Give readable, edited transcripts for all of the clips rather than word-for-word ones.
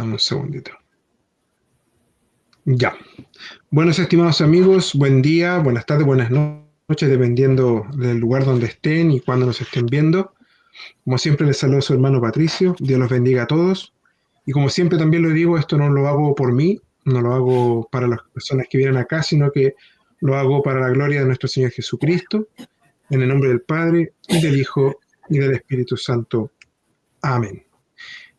Dame un segundito. Ya. Buenos estimados amigos, buen día, buenas tardes, buenas noches, dependiendo del lugar donde estén y cuándo nos estén viendo. Como siempre les saludo a su hermano Patricio, Dios los bendiga a todos. Y como siempre también lo digo, esto no lo hago por mí, no lo hago para las personas que vienen acá, sino que lo hago para la gloria de nuestro Señor Jesucristo, en el nombre del Padre, y del Hijo, y del Espíritu Santo. Amén.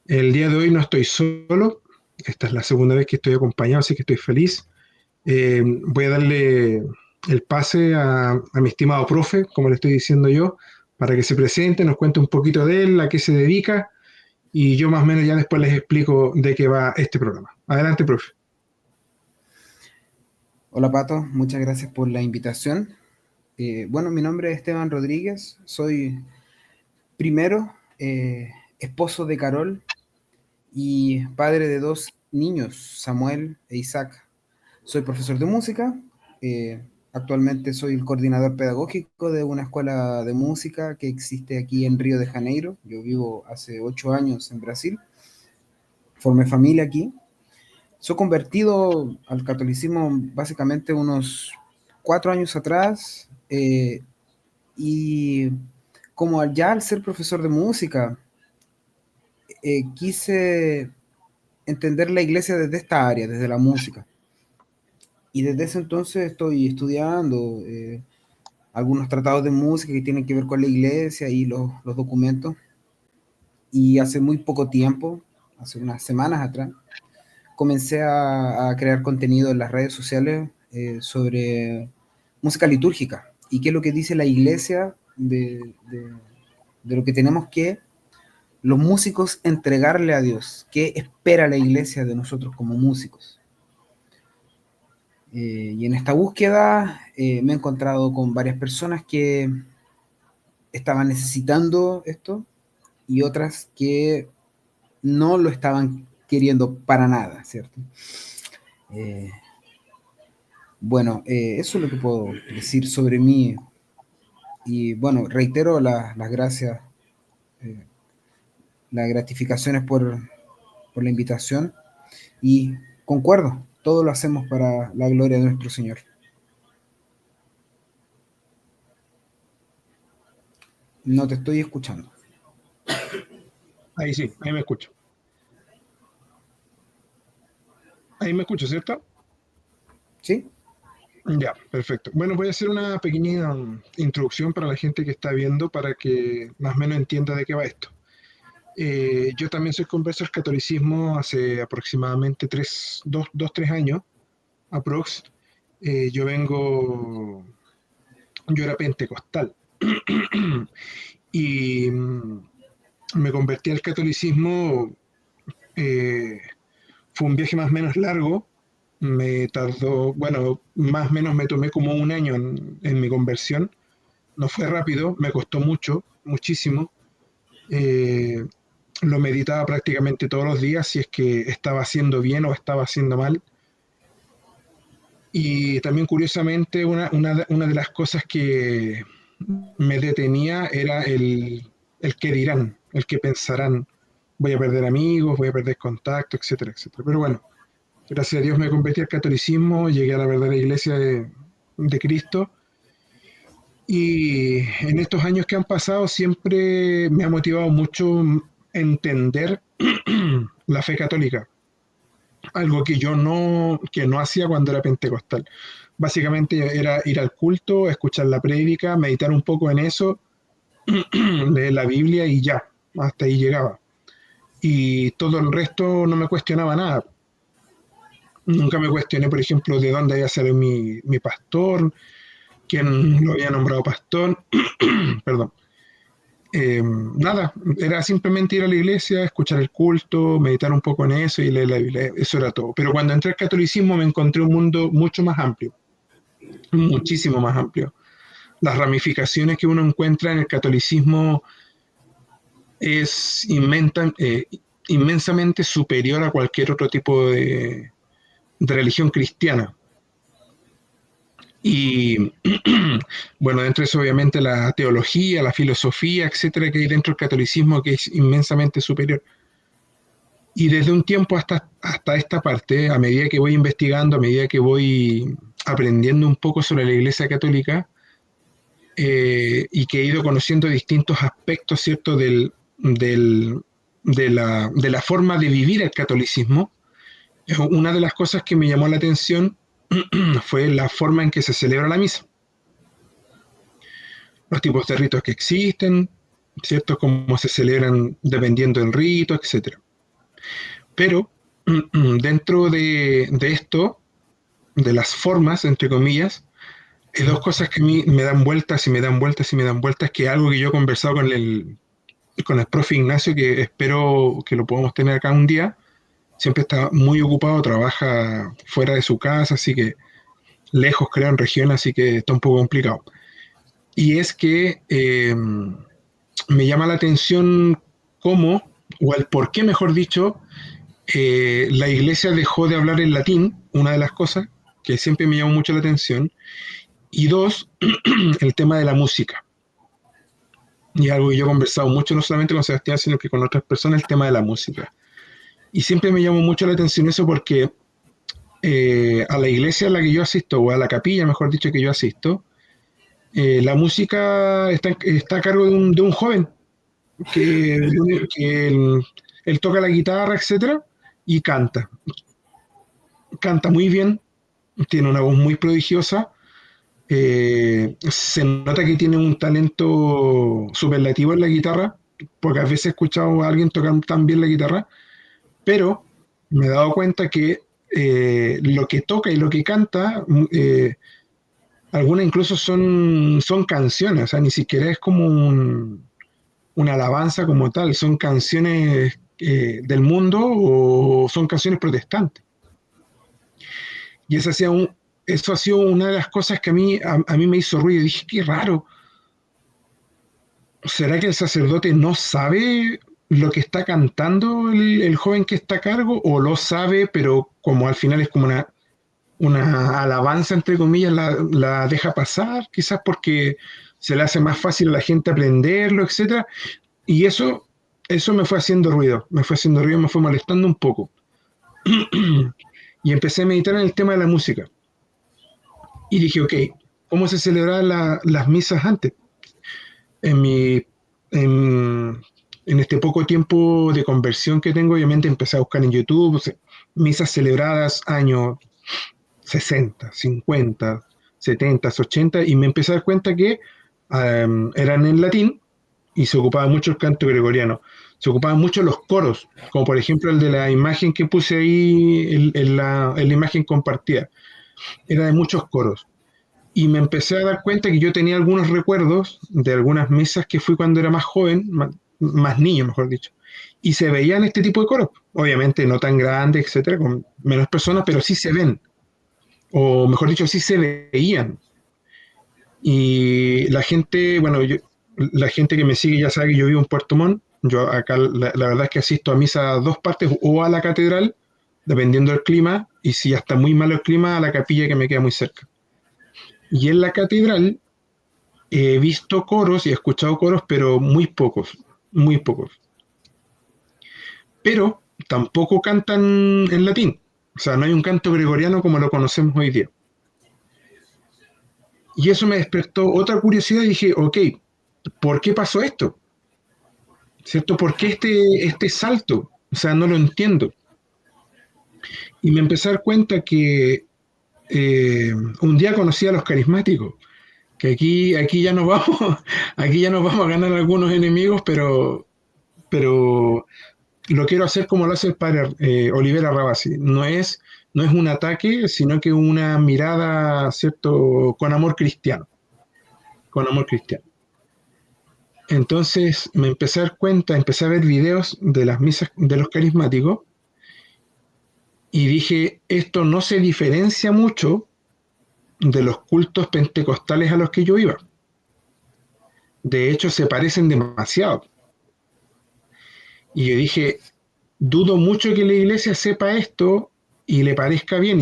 El día de hoy no estoy solo, esta es la segunda vez que estoy acompañado, así que estoy feliz. Voy a darle el pase a mi estimado profe, como le estoy diciendo yo, para que se presente, nos cuente un poquito de él, a qué se dedica, y yo más o menos ya después les explico de qué va este programa. Adelante, profe. Hola Pato, muchas gracias por la invitación. Bueno, mi nombre es Esteban Rodríguez, soy primero esposo de Carol y padre de dos niños, Samuel e Isaac. Soy profesor de música, actualmente soy el coordinador pedagógico de una escuela de música que existe aquí en Río de Janeiro. Yo vivo hace 8 años en Brasil, formé familia aquí. Soy convertido al catolicismo básicamente unos 4 años atrás, y como ya al ser profesor de música, quise entender la iglesia desde esta área, desde la música. Y desde ese entonces estoy estudiando algunos tratados de música que tienen que ver con la iglesia y los documentos. Y hace muy poco tiempo, hace unas semanas atrás, comencé a crear contenido en las redes sociales sobre música litúrgica y qué es lo que dice la iglesia de lo que tenemos que los músicos entregarle a Dios, qué espera la iglesia de nosotros como músicos. Y en esta búsqueda me he encontrado con varias personas que estaban necesitando esto y otras que no lo estaban queriendo para nada, ¿cierto? Eh, Bueno, eso es lo que puedo decir sobre mí. Y bueno, reitero las gracias, eh, las gratificaciones por la invitación y concuerdo, todo lo hacemos para la gloria de nuestro Señor. No te estoy escuchando. Ahí sí, ahí me escucho. Ahí me escucho, ¿cierto? ¿Sí? Ya, perfecto. Bueno, voy a hacer una pequeña introducción para la gente que está viendo para que más o menos entienda de qué va esto. Yo también soy converso al catolicismo hace aproximadamente 3 años, aprox. Yo vengo, yo era pentecostal y me convertí al catolicismo. eh, Fue un viaje más o menos largo, me tardó, bueno, más o menos me tomé como un año en mi conversión. No fue rápido, me costó mucho, muchísimo. Eh, lo meditaba prácticamente todos los días si es que estaba haciendo bien o estaba haciendo mal. Y también curiosamente una de las cosas que me detenía era el qué dirán, el qué pensarán. Voy a perder amigos, voy a perder contacto, etcétera, etcétera. Pero bueno, gracias a Dios me convertí al catolicismo, llegué a la verdadera iglesia de Cristo. Y en estos años que han pasado siempre me ha motivado mucho entender la fe católica, algo que no hacía cuando era pentecostal. Básicamente era ir al culto, escuchar la prédica, meditar un poco en eso, leer la Biblia y ya, hasta ahí llegaba. Y todo el resto no me cuestionaba nada. Nunca me cuestioné, por ejemplo, de dónde había salido mi pastor, quién lo había nombrado pastor, perdón. Nada, era simplemente ir a la iglesia, escuchar el culto, meditar un poco en eso y leer la Biblia, eso era todo. Pero cuando entré al catolicismo me encontré un mundo mucho más amplio, muchísimo más amplio. Las ramificaciones que uno encuentra en el catolicismo es inmensamente superior a cualquier otro tipo de religión cristiana. Y bueno, dentro de eso obviamente la teología, la filosofía, etcétera, que hay dentro del catolicismo que es inmensamente superior. Y desde un tiempo hasta esta parte, a medida que voy investigando, a medida que voy aprendiendo un poco sobre la Iglesia Católica, y que he ido conociendo distintos aspectos, ¿cierto?, de la forma de vivir el catolicismo, una de las cosas que me llamó la atención fue la forma en que se celebra la misa, los tipos de ritos que existen, ¿cierto?, cómo se celebran dependiendo del rito, etcétera. Pero dentro de esto, de las formas, entre comillas, hay dos cosas que a mí me dan vueltas y me dan vueltas y me dan vueltas, que es algo que yo he conversado con el profe Ignacio, que espero que lo podamos tener acá un día. Siempre está muy ocupado, trabaja fuera de su casa, así que lejos, creo, en región, así que está un poco complicado. Y es que me llama la atención cómo, o el por qué, mejor dicho, la iglesia dejó de hablar en latín, una de las cosas que siempre me llamó mucho la atención, y dos, el tema de la música. Y algo que yo he conversado mucho, no solamente con Sebastián, sino que con otras personas, el tema de la música. Y siempre me llamó mucho la atención eso porque a la iglesia a la que yo asisto, o a la capilla, mejor dicho, que yo asisto, la música está a cargo de un joven que, que él toca la guitarra, etcétera, y canta. Canta muy bien, tiene una voz muy prodigiosa. Se nota que tiene un talento superlativo en la guitarra, porque a veces he escuchado a alguien tocar tan bien la guitarra, pero me he dado cuenta que lo que toca y lo que canta, algunas incluso son canciones, o sea, ni siquiera es como una alabanza como tal, son canciones del mundo o son canciones protestantes. Y eso ha sido una de las cosas que a mí me hizo ruido. Y dije, qué raro. ¿Será que el sacerdote no sabe lo que está cantando el joven que está a cargo? ¿O lo sabe, pero como al final es como una alabanza, entre comillas, la deja pasar? Quizás porque se le hace más fácil a la gente aprenderlo, etcétera. Y eso me fue haciendo ruido, me fue molestando un poco. Y empecé a meditar en el tema de la música. Y dije, ok, ¿cómo se celebraban las misas antes? En mi, en, en este poco tiempo de conversión que tengo, obviamente empecé a buscar en YouTube, o sea, misas celebradas años 60, 50, 70, 80, y me empecé a dar cuenta que eran en latín y se ocupaba mucho el canto gregoriano. Se ocupaban mucho los coros, como por ejemplo el de la imagen que puse ahí en la imagen compartida. Era de muchos coros. Y me empecé a dar cuenta que yo tenía algunos recuerdos de algunas misas que fui cuando era más joven, más niño, mejor dicho. Y se veían este tipo de coros. Obviamente no tan grandes, etcétera, con menos personas, pero sí se ven. O mejor dicho, sí se veían. Y la gente, bueno, la gente que me sigue ya sabe que yo vivo en Puerto Montt. Yo acá la verdad es que asisto a misa a dos partes, o a la catedral, dependiendo del clima, y si ya está muy malo el clima, a la capilla que me queda muy cerca. Y en la catedral he visto coros y he escuchado coros, pero muy pocos, muy pocos. Pero tampoco cantan en latín. O sea, no hay un canto gregoriano como lo conocemos hoy día. Y eso me despertó otra curiosidad y dije, ok, ¿por qué pasó esto? ¿Cierto? ¿Por qué este salto? O sea, no lo entiendo. Y me empecé a dar cuenta que un día conocí a los carismáticos, que aquí ya nos vamos, aquí ya nos vamos a ganar algunos enemigos, pero lo quiero hacer como lo hace el padre Olivera Rabasi. No es un ataque, sino que una mirada, ¿cierto?, con amor cristiano, con amor cristiano. Entonces me empecé a dar cuenta, empecé a ver videos de las misas de los carismáticos y dije, esto no se diferencia mucho de los cultos pentecostales a los que yo iba. De hecho, se parecen demasiado. Y yo dije, dudo mucho que la iglesia sepa esto y le parezca bien.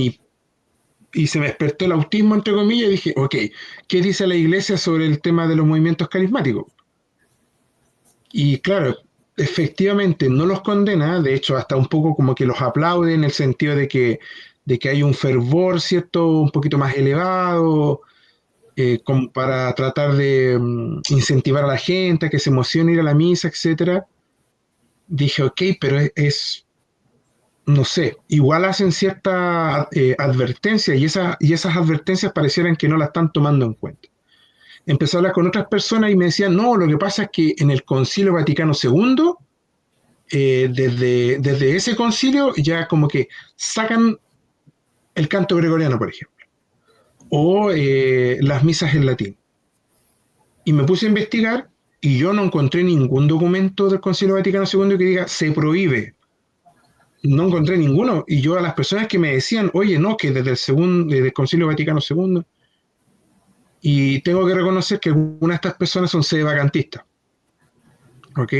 Y se me despertó el autismo, entre comillas, y dije, ok, ¿qué dice la iglesia sobre el tema de los movimientos carismáticos? Y claro, efectivamente no los condena, de hecho hasta un poco como que los aplaude en el sentido de que hay un fervor, ¿cierto? Un poquito más elevado, como para tratar de incentivar a la gente a que se emocione ir a la misa, etcétera. Dije, ok, pero no sé, igual hacen cierta advertencia y esas advertencias parecieran que no la están tomando en cuenta. Empecé a hablar con otras personas y me decían, no, lo que pasa es que en el Concilio Vaticano II, desde ese concilio ya como que sacan el canto gregoriano, por ejemplo, o las misas en latín. Y me puse a investigar y yo no encontré ningún documento del Concilio Vaticano II que diga se prohíbe. No encontré ninguno. Y yo a las personas que me decían, oye, no, que desde el Concilio Vaticano II, y tengo que reconocer que algunas de estas personas son sedevacantistas. Ok,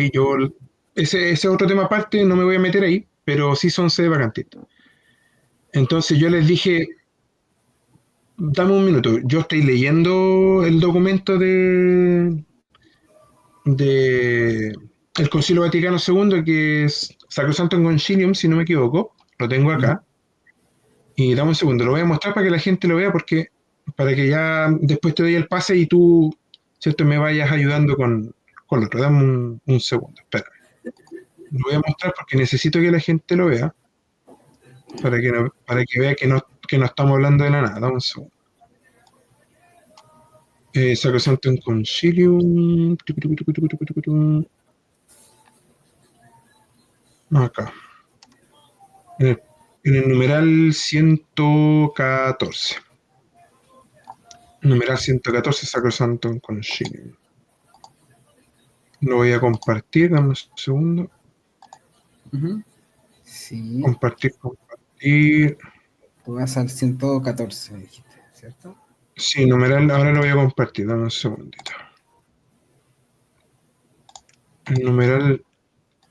ese otro tema aparte, no me voy a meter ahí, pero sí son sedevacantistas. Entonces yo les dije, dame un minuto, yo estoy leyendo el documento de el Concilio Vaticano II, que es Sacrosanctum Concilium, si no me equivoco, lo tengo Ujú. acá, y dame un segundo, lo voy a mostrar para que la gente lo vea, para que ya después te doy el pase y tú, ¿cierto?, me vayas ayudando con lo otro. Dame un segundo, espera. Lo voy a mostrar porque necesito que la gente lo vea, para que vea que no estamos hablando de la nada. Dame un segundo. Sacrosanctum Concilium. Acá. En el, en el numeral 114. Numeral 114, Sacrosanctum Concilium. Lo voy a compartir, dame un segundo. Ujú. Sí, Compartir, compartir. tú vas al 114, me dijiste, ¿cierto? Sí, numeral, ahora lo voy a compartir, dame un segundito. El numeral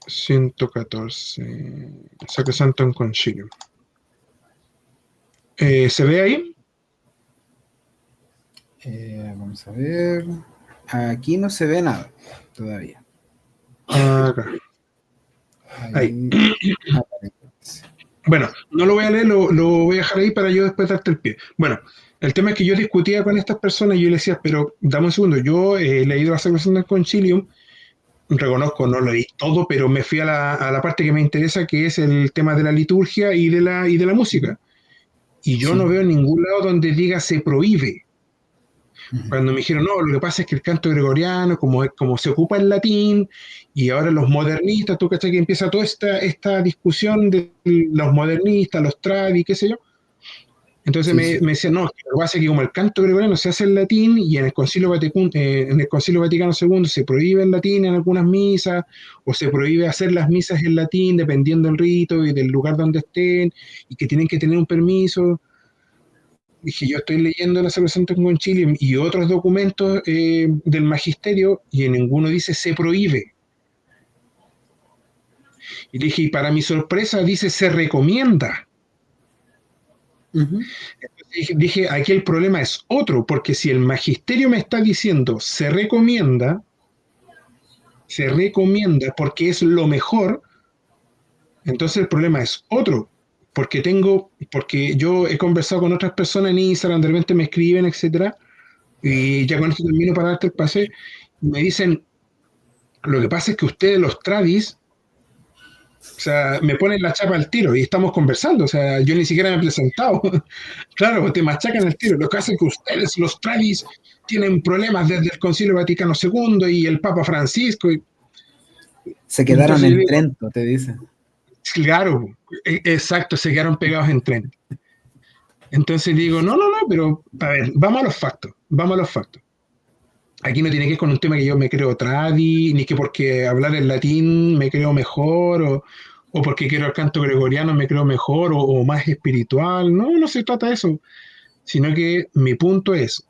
114, Sacrosanctum Concilium. ¿Se ve ahí? Vamos a ver. Aquí no se ve nada todavía. Acá, ahí. Ahí aparece. Bueno, no lo voy a leer, lo voy a dejar ahí para yo después darte el pie. Bueno, el tema es que yo discutía con estas personas y yo les decía, pero dame un segundo, yo he leído la Sacrosanctum Concilium, reconozco, no lo leí todo, pero me fui a la parte que me interesa, que es el tema de la liturgia y de la Ujú. música. Y yo no Sí. veo en ningún lado donde diga se prohíbe. Ujú. Cuando me dijeron, no, lo que pasa es que el canto gregoriano, como se ocupa el latín, y ahora los modernistas, tú cachai que empieza toda esta discusión de los modernistas, los travi, qué sé yo. Entonces Sí, me sí. decían, no, lo que pasa es que como el canto gregoriano se hace en latín y en el Concilio Vaticano II se prohíbe el latín en algunas misas, o se prohíbe hacer las misas en latín dependiendo del rito y del lugar donde estén, y que tienen que tener un permiso. Dije, yo estoy leyendo la Sacrosanctum en Chile y otros documentos del magisterio y en ninguno dice se prohíbe. Y dije, y para mi sorpresa dice se recomienda. Ujú. Dije, aquí el problema es otro, porque si el magisterio me está diciendo se recomienda porque es lo mejor, entonces el problema es otro. Porque yo he conversado con otras personas en Instagram, de repente me escriben, etcétera, y ya con esto termino para darte el pase, me dicen, lo que pasa es que ustedes, los tradis, o sea, me ponen la chapa al tiro y estamos conversando, o sea, yo ni siquiera me he presentado. Claro, te machacan el tiro. Lo que hace es que ustedes, los tradis, tienen problemas desde el Concilio Vaticano II y el Papa Francisco. Se quedaron Entonces yo en digo, Trento, te dicen. claro, exacto, se quedaron pegados en tren. Entonces digo, no, no, no, pero a ver, vamos a los factos, vamos a los factos. Aquí no tiene que ver con un tema que yo me creo tradi, ni que porque hablar en latín me creo mejor, o porque quiero el canto gregoriano me creo mejor, o más espiritual. No, no se trata de eso, sino que mi punto es,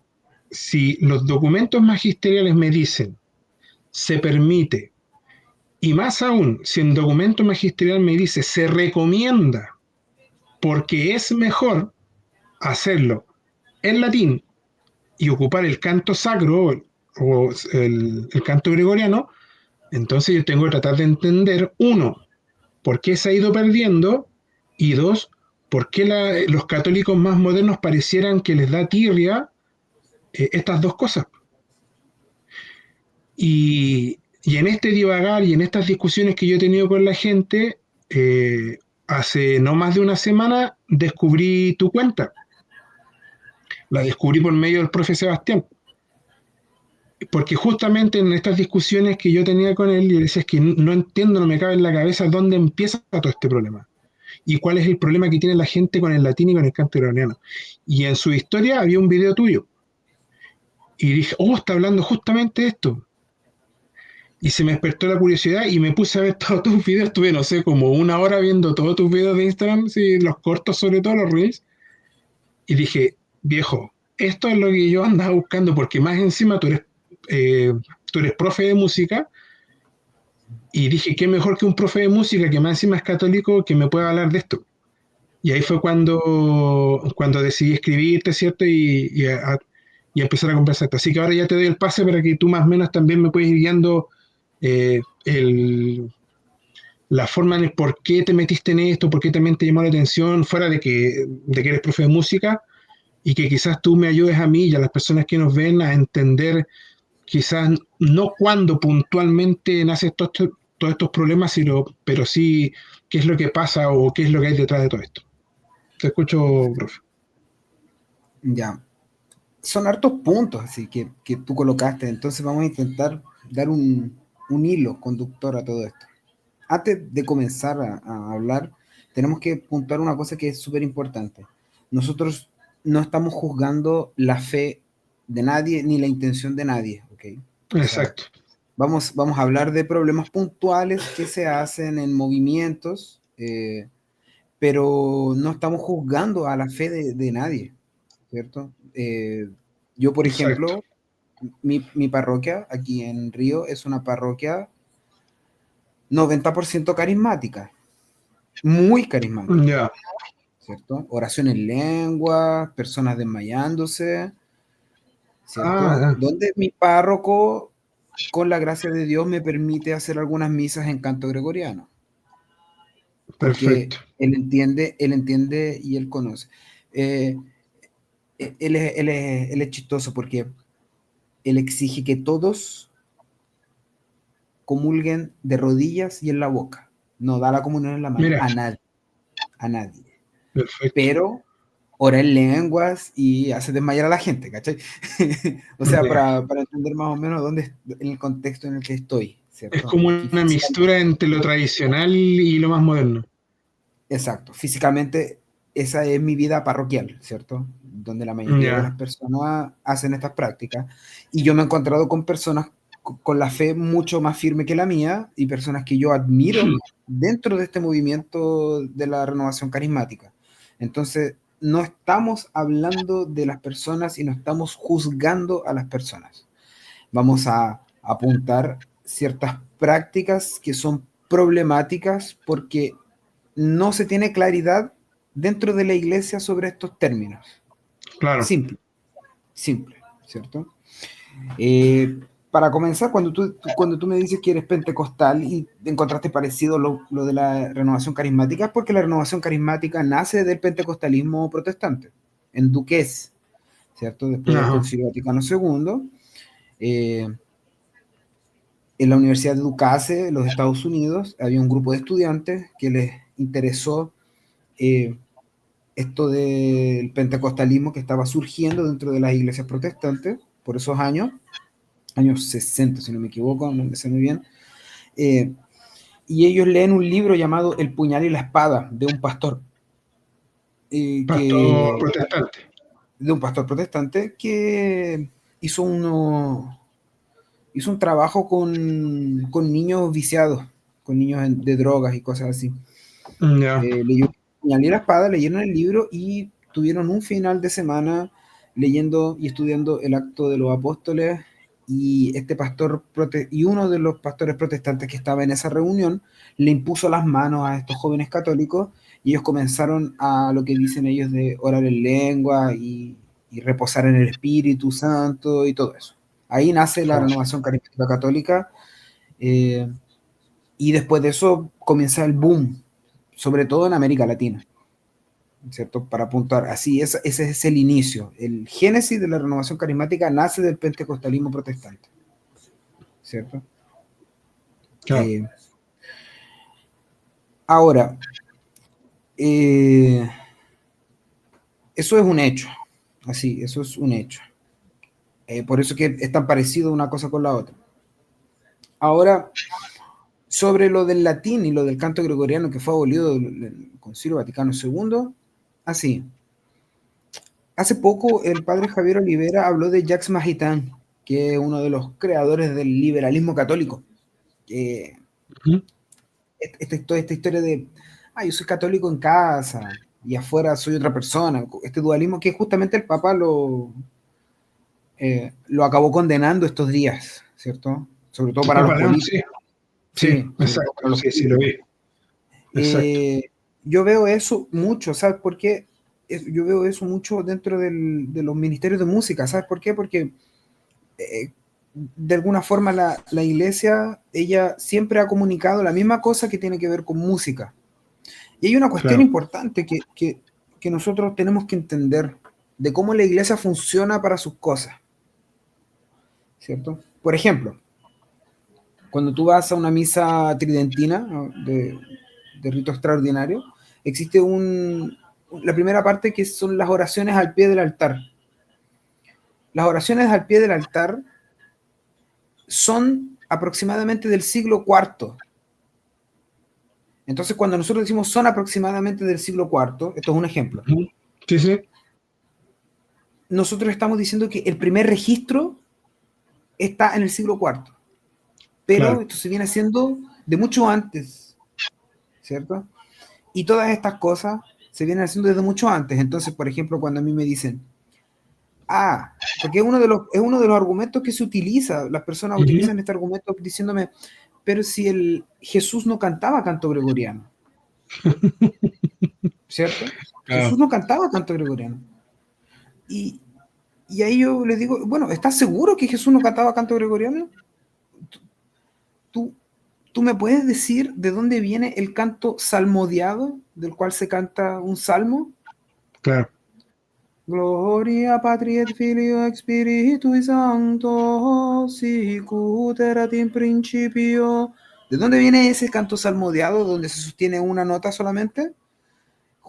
si los documentos magisteriales me dicen se permite, y más aún, si el documento magisterial me dice se recomienda, porque es mejor hacerlo en latín y ocupar el canto sacro o el canto gregoriano, Entonces yo tengo que tratar de entender, uno, por qué se ha ido perdiendo, y dos, por qué los católicos más modernos parecieran que les da tirria estas dos cosas. Y en este divagar y en estas discusiones que yo he tenido con la gente, hace no más de una semana descubrí tu cuenta. La descubrí por medio del profe Sebastián. Porque justamente en estas discusiones que yo tenía con él, y decía, es que no entiendo, no me cabe en la cabeza dónde empieza todo este problema. Y cuál es el problema que tiene la gente con el latín y con el canto gregoriano. Y en su historia había un video tuyo. Y dije, oh, está hablando justamente de esto. Y se me despertó la curiosidad y me puse a ver todos tus videos. Estuve, no sé, como una hora viendo todos tus videos de Instagram, sí, los cortos sobre todo, los reels. Y dije, viejo, esto es lo que yo andaba buscando, porque más encima eh, tú eres profe de música. Y dije, qué mejor que un profe de música que más encima es católico que me pueda hablar de esto. Y ahí fue cuando decidí escribirte, ¿cierto? Y empezar a conversarte. Así que ahora ya te doy el pase para que tú más o menos también me puedes ir guiando eh, el, la forma en el por qué te metiste en esto, por qué también te llamó la atención, fuera de que eres profe de música, y que quizás tú me ayudes a mí y a las personas que nos ven a entender quizás no cuándo puntualmente nacen todos estos problemas, pero sí qué es lo que pasa o qué es lo que hay detrás de todo esto. Te escucho, profe. Ya, son hartos puntos así que tú colocaste, entonces vamos a intentar dar un hilo conductor a todo esto. Antes de comenzar a hablar, tenemos que puntuar una cosa que es súper importante. Nosotros no estamos juzgando la fe de nadie ni la intención de nadie, ¿ok? O sea, Exacto, vamos a hablar de problemas puntuales que se hacen en movimientos, pero no estamos juzgando a la fe de nadie, ¿cierto? Yo, por exacto. ejemplo, mi parroquia aquí en Río es una parroquia 90% carismática, muy carismática, Ya. ¿cierto? Oración en lengua, personas desmayándose, Ah, ¿cierto? ya. Donde mi párroco, con la gracia de Dios, me permite hacer algunas misas en canto gregoriano, porque Perfecto. él entiende y él conoce. Eh, él es chistoso porque él exige que todos comulguen de rodillas y en la boca. No da la comunión en la mano Mira, a nadie, a nadie. perfecto. Pero ora en lenguas y hace desmayar a la gente, ¿cachai? O sea, Ya. para entender más o menos dónde, en el contexto en el que estoy, Es ¿cierto? como Aquí una físicamente. mistura entre lo tradicional y lo más moderno. Exacto, físicamente esa es mi vida parroquial, ¿cierto? Donde la mayoría de las Ya. personas hacen estas prácticas. Y yo me he encontrado con personas con la fe mucho más firme que la mía y personas que yo admiro dentro de este movimiento de la renovación carismática. Entonces, no estamos hablando de las personas y no estamos juzgando a las personas. Vamos a apuntar ciertas prácticas que son problemáticas porque no se tiene claridad dentro de la iglesia sobre estos términos. Claro. Simple, simple, ¿cierto? Eh, para comenzar, cuando tú me dices que eres pentecostal y encontraste parecido lo de la renovación carismática, es porque la renovación carismática nace del pentecostalismo protestante, en Duqués, ¿cierto? Después del Ajá. Concilio Vaticano II, eh, en la Universidad de Duquesne, los Estados Unidos, había un grupo de estudiantes que les interesó eh, esto del pentecostalismo que estaba surgiendo dentro de las iglesias protestantes por esos años, años 60, si no me equivoco, no me sé muy bien, eh, y ellos leen un libro llamado El puñal y la espada de un pastor, Pastor protestante. de un pastor protestante que hizo, hizo un trabajo con niños viciados, con niños de drogas y cosas así. Ya. Leyó Puñal y la espada, leyeron el libro y tuvieron un final de semana leyendo y estudiando el acto de los apóstoles y este pastor y uno de los pastores protestantes que estaba en esa reunión le impuso las manos a estos jóvenes católicos y ellos comenzaron a lo que dicen ellos de orar en lengua y reposar en el Espíritu Santo y todo eso. Ahí nace la Oh, renovación carismática católica Eh, y después de eso comienza el boom, sobre todo en América Latina, ¿cierto? Para apuntar, así, ese es el inicio. El génesis de la renovación carismática nace del pentecostalismo protestante, ¿cierto? Claro. Eh, ahora, eh, eso es un hecho, así, eso es un hecho. Por eso que es tan parecido una cosa con la otra. Ahora, sobre lo del latín y lo del canto gregoriano que fue abolido del Concilio Vaticano II, así. Hace poco el padre Javier Olivera habló de Jacques Maritain, que es uno de los creadores del liberalismo católico. Eh, Ujú. toda esta historia de, yo soy católico en casa y afuera soy otra persona. Este dualismo que justamente el Papa lo acabó condenando estos días, ¿cierto? Sobre todo El para los Papa León, políticos. sí, sí, Sí, sobre todo exacto, para los sí, sí, lo políticos. vi, exacto, Yo veo eso mucho, ¿sabes por qué? Yo veo eso mucho dentro de los ministerios de música, ¿sabes por qué? Porque eh, de alguna forma la iglesia, ella siempre ha comunicado la misma cosa que tiene que ver con música. Y hay una cuestión claro, importante que nosotros tenemos que entender de cómo la iglesia funciona para sus cosas, ¿cierto? Por ejemplo, cuando tú vas a una misa tridentina, ¿no? de rito extraordinario, existe la primera parte que son las oraciones al pie del altar. Las oraciones al pie del altar son aproximadamente del siglo cuarto. Entonces, cuando nosotros decimos son aproximadamente del siglo cuarto, esto es un ejemplo, ujú, sí, sí, nosotros estamos diciendo que el primer registro está en el siglo cuarto, pero claro, esto se viene haciendo de mucho antes, ¿cierto? Y todas estas cosas se vienen haciendo desde mucho antes. Entonces, por ejemplo, cuando a mí me dicen, porque es uno de los argumentos que se utiliza, las personas ujú, utilizan este argumento diciéndome, pero si el Jesús no cantaba canto gregoriano, ¿cierto? claro, Jesús no cantaba canto gregoriano. Y, y ahí yo les digo, bueno, ¿estás seguro que Jesús no cantaba canto gregoriano? ¿Tú, ¿Tú me puedes decir de dónde viene el canto salmodiado, del cual se canta un salmo? claro, Gloria Patri et Filio et Spiritui Sancto, sicut erat in principio. ¿De dónde viene ese canto salmodiado donde se sostiene una nota solamente?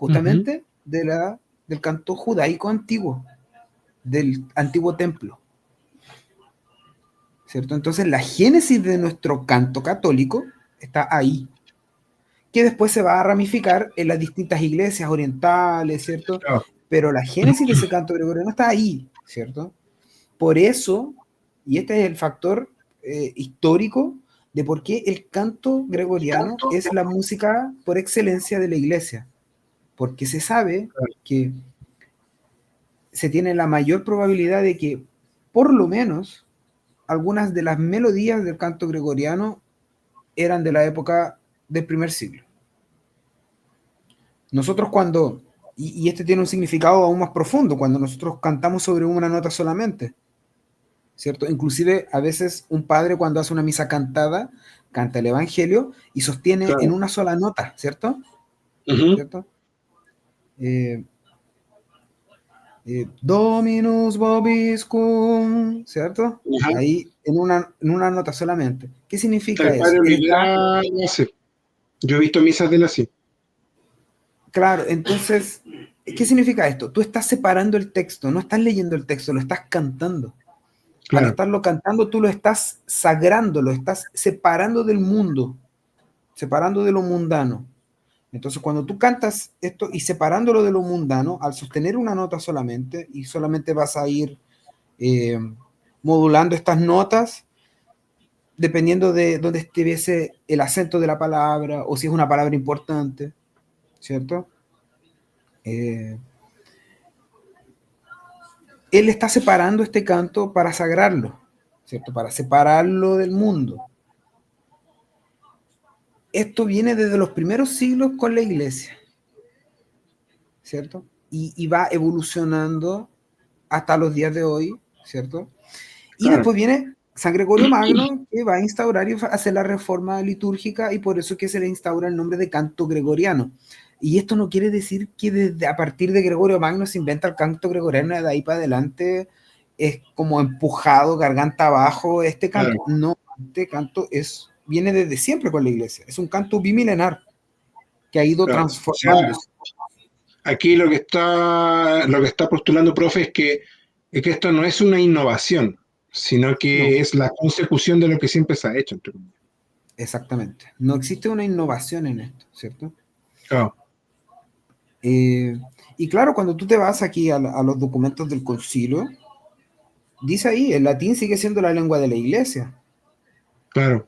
ujú, Justamente del canto judaico antiguo, del antiguo templo, ¿cierto? Entonces la génesis de nuestro canto católico está ahí, que después se va a ramificar en las distintas iglesias orientales, ¿cierto? claro, Pero la génesis de ese canto gregoriano está ahí, ¿cierto? Por eso, y este es el factor histórico de por qué el canto gregoriano es la música por excelencia de la iglesia, porque se sabe que se tiene la mayor probabilidad de que por lo menos algunas de las melodías del canto gregoriano eran de la época del primer siglo. Nosotros y este tiene un significado aún más profundo, cuando nosotros cantamos sobre una nota solamente, ¿cierto? Inclusive a veces un padre cuando hace una misa cantada, canta el Evangelio y sostiene en claro, una sola nota, ¿cierto? ujú, ¿Cierto? Eh, Dominus vobiscum, ¿cierto? ajá. Ahí en una nota solamente. ¿Qué significa El eso? padre Él está, Olivera, no sé, yo he visto misas de él así, claro, entonces, ¿qué significa esto? Tú estás separando el texto, no estás leyendo el texto, lo estás cantando. Al claro, estarlo cantando, tú lo estás sagrando, lo estás separando del mundo, separando de lo mundano. Entonces, cuando tú cantas esto y separándolo de lo mundano, al sostener una nota solamente, y solamente vas a ir eh, modulando estas notas, dependiendo de dónde estuviese el acento de la palabra, o si es una palabra importante, ¿cierto? Eh, Él está separando este canto para sagrarlo, ¿cierto? Para separarlo del mundo. Esto viene desde los primeros siglos con la iglesia, ¿cierto? Y va evolucionando hasta los días de hoy, ¿cierto? Y claro, después viene, San Gregorio Magno, que va a instaurar y va a hacer la reforma litúrgica, y por eso es que se le instaura el nombre de canto gregoriano. Y esto no quiere decir que desde, a partir de Gregorio Magno se inventa el canto gregoriano y de ahí para adelante es como empujado, garganta abajo, este Claro. canto. No, este canto viene desde siempre con la iglesia. Es un canto bimilenar que ha ido Claro. O sea, transformándose. aquí lo que está postulando, profe, es que esto no es una innovación, sino No, que es la consecución de lo que siempre se ha hecho, entre comillas. exactamente. No existe una innovación en esto, ¿cierto? Claro, Y claro, cuando tú te vas aquí a los documentos del concilio, dice ahí, el latín sigue siendo la lengua de la iglesia. claro,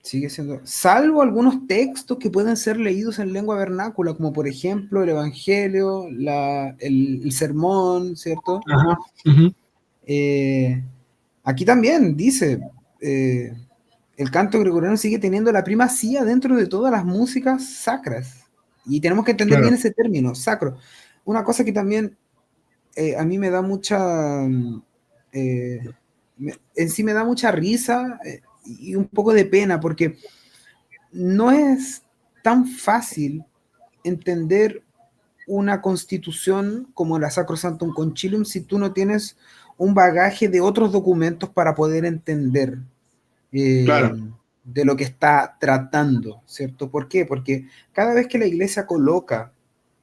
Sigue siendo, salvo algunos textos que pueden ser leídos en lengua vernácula, como por ejemplo el Evangelio, el sermón, ¿cierto? ajá, ujú, Eh, Aquí también dice, el canto gregoriano sigue teniendo la primacía dentro de todas las músicas sacras. Y tenemos que entender claro, bien ese término, sacro. Una cosa que también a mí me da mucha, en sí me da mucha risa y un poco de pena, porque no es tan fácil entender una constitución como la Sacrosanctum Concilium si tú no tienes un bagaje de otros documentos para poder entender eh, claro, de lo que está tratando, ¿cierto? ¿Por qué? Porque cada vez que la iglesia coloca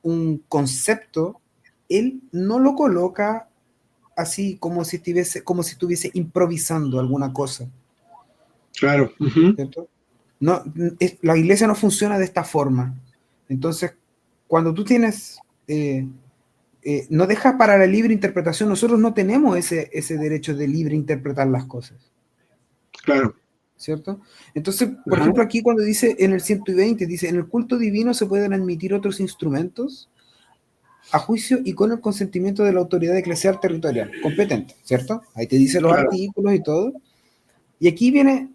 un concepto, él no lo coloca así como si estuviese improvisando alguna cosa, claro, ujú, ¿cierto? No, la iglesia no funciona de esta forma. Entonces, cuando tú tienes, no dejas para la libre interpretación, nosotros no tenemos ese derecho de libre interpretar las cosas, claro, ¿cierto? Entonces, por ajá, ejemplo, aquí cuando dice en el 120, dice, en el culto divino se pueden admitir otros instrumentos a juicio y con el consentimiento de la autoridad eclesial territorial competente, ¿cierto? Ahí te dice los claro, artículos y todo. Y aquí viene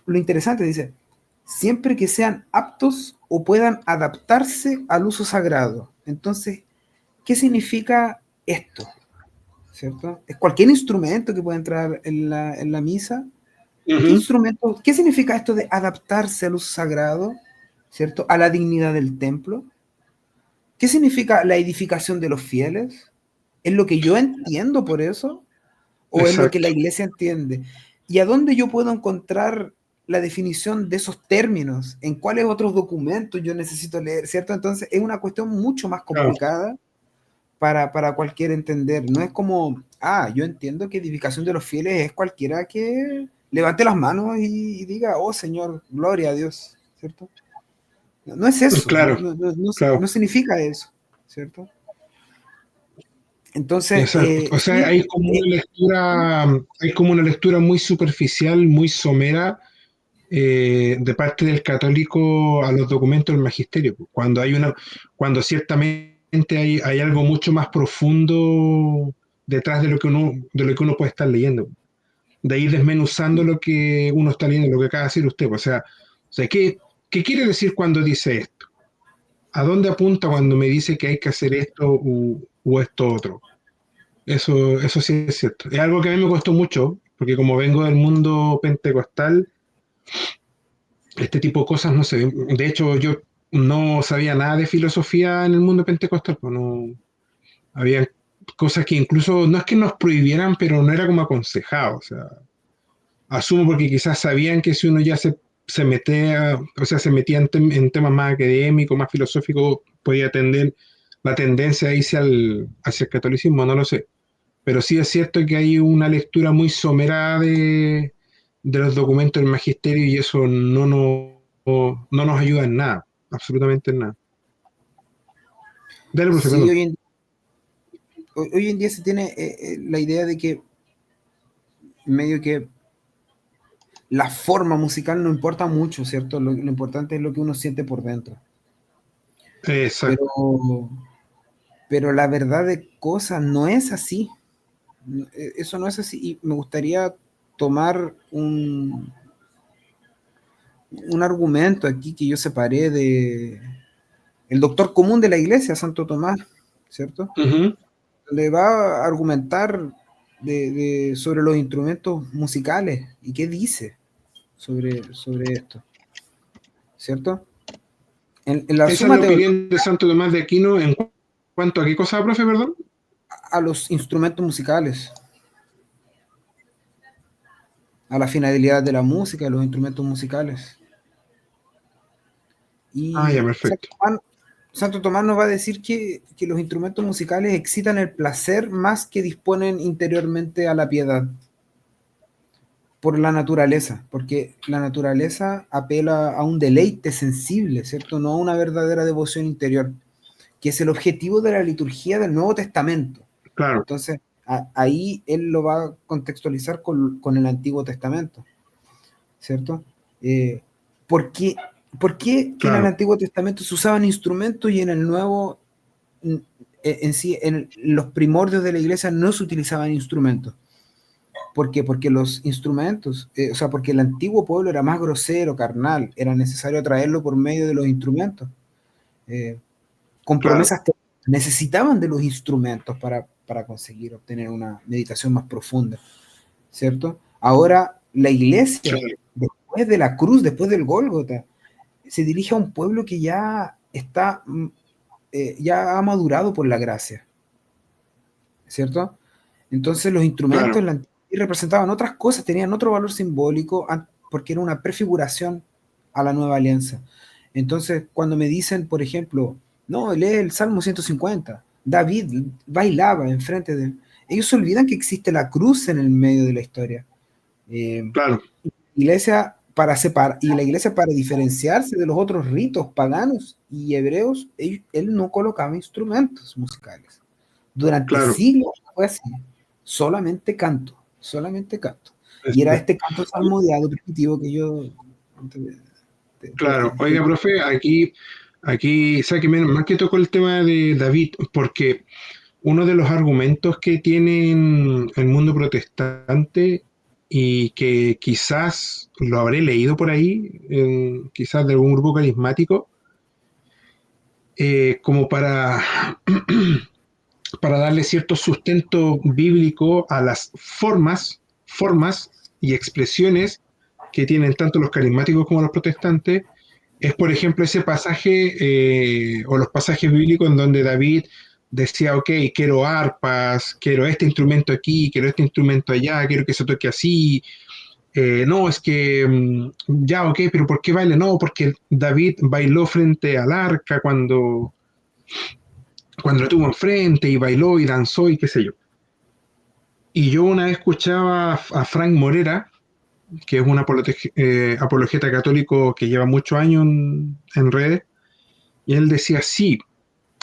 lo interesante, dice, siempre que sean aptos o puedan adaptarse al uso sagrado. Entonces, ¿qué significa esto? ¿Cierto? Es cualquier instrumento que pueda entrar en la misa. ¿Qué ujú, instrumento? ¿Qué significa esto de adaptarse al uso sagrado? ¿Cierto? A la dignidad del templo. ¿Qué significa la edificación de los fieles? ¿Es lo que yo entiendo por eso? ¿O es lo que la exacto, iglesia entiende? ¿Y a dónde yo puedo encontrar la definición de esos términos? ¿En cuáles otros documentos yo necesito leer? ¿Cierto? Entonces es una cuestión mucho más claro, complicada para cualquier entender. No es como, yo entiendo que edificación de los fieles es cualquiera que levante las manos y diga, oh Señor, gloria a Dios, ¿cierto? No, no es eso, claro, claro, no significa eso, ¿cierto? Entonces, exacto. O sea, sí, hay como una lectura muy superficial, muy somera, de parte del católico a los documentos del magisterio, cuando ciertamente hay algo mucho más profundo detrás de lo que uno puede estar leyendo. De ir desmenuzando lo que uno está leyendo, lo que acaba de decir usted. O sea, ¿qué quiere decir cuando dice esto? ¿A dónde apunta cuando me dice que hay que hacer esto u esto otro? Eso sí es cierto. Es algo que a mí me costó mucho, porque como vengo del mundo pentecostal, este tipo de cosas no sé. De hecho, yo no sabía nada de filosofía en el mundo pentecostal, pues no había cosas que incluso no es que nos prohibieran, pero no era como aconsejado. O sea, asumo porque quizás sabían que si uno ya se metía, o sea, se metía en temas más académicos, más filosóficos, podía tender la tendencia a irse hacia el catolicismo, no lo sé. Pero sí es cierto que hay una lectura muy somera de los documentos del magisterio y eso no nos ayuda en nada, absolutamente en nada. Dale, profe, sí, perdón. hoy en día se tiene la idea de que medio que la forma musical no importa mucho, ¿cierto? Lo importante es lo que uno siente por dentro. Exacto, Pero, pero la verdad de cosas no es así. Eso no es así. Y me gustaría tomar un argumento aquí que yo separé de el doctor común de la iglesia, Santo Tomás, ¿cierto? ujú, Le va a argumentar sobre los instrumentos musicales y qué dice sobre esto, ¿cierto? En la Esa es Suma la Teológica opinión de Santo Tomás de Aquino en cuanto a qué cosa, profe, perdón. a los instrumentos musicales, a la finalidad de la música, de los instrumentos musicales. Ah, ya, Y perfecto. Santo Tomás nos va a decir que los instrumentos musicales excitan el placer más que disponen interiormente a la piedad, por la naturaleza, porque la naturaleza apela a un deleite sensible, ¿cierto? No a una verdadera devoción interior, que es el objetivo de la liturgia del Nuevo Testamento. Claro, Entonces, ahí él lo va a contextualizar con el Antiguo Testamento, ¿cierto? Eh, ¿por qué, por qué en el claro, Antiguo Testamento se usaban instrumentos y en el Nuevo, en sí, en los primordios de la iglesia no se utilizaban instrumentos? ¿Por qué? Porque los instrumentos, o sea, porque el antiguo pueblo era más grosero, carnal, era necesario traerlo por medio de los instrumentos. Eh, con claro, promesas que necesitaban de los instrumentos para conseguir obtener una meditación más profunda, ¿cierto? Ahora la iglesia, claro, después de la cruz, después del Gólgota, se dirige a un pueblo que ya está, ya ha madurado por la gracia, ¿cierto? Entonces los instrumentos claro, en la antigüedad representaban otras cosas, tenían otro valor simbólico porque era una prefiguración a la nueva alianza. Entonces, cuando me dicen, por ejemplo, no, lee el Salmo 150, David bailaba enfrente de él, ellos se olvidan que existe la cruz en el medio de la historia. Eh, claro, iglesia y la iglesia para diferenciarse de los otros ritos paganos y hebreos, él no colocaba instrumentos musicales. Durante claro. siglos fue así, solamente canto, solamente canto. Y era Este, este canto salmodiado primitivo que yo claro, oiga, profe, aquí, o sea, que menos mal que tocó el tema de David, porque uno de los argumentos que tiene el mundo protestante y que quizás lo habré leído por ahí, quizás de algún grupo carismático, como para darle cierto sustento bíblico a las formas y expresiones que tienen tanto los carismáticos como los protestantes, es por ejemplo ese pasaje o los pasajes bíblicos en donde David decía, ok, quiero arpas, quiero este instrumento aquí, quiero este instrumento allá, quiero que se toque así. No, es que ya, ok, pero ¿por qué baila? No, porque David bailó frente al arca cuando lo tuvo enfrente y bailó y danzó y qué sé yo. Y yo una vez escuchaba a Frank Morera, que es un apologeta católico que lleva muchos años en redes, y él decía, sí,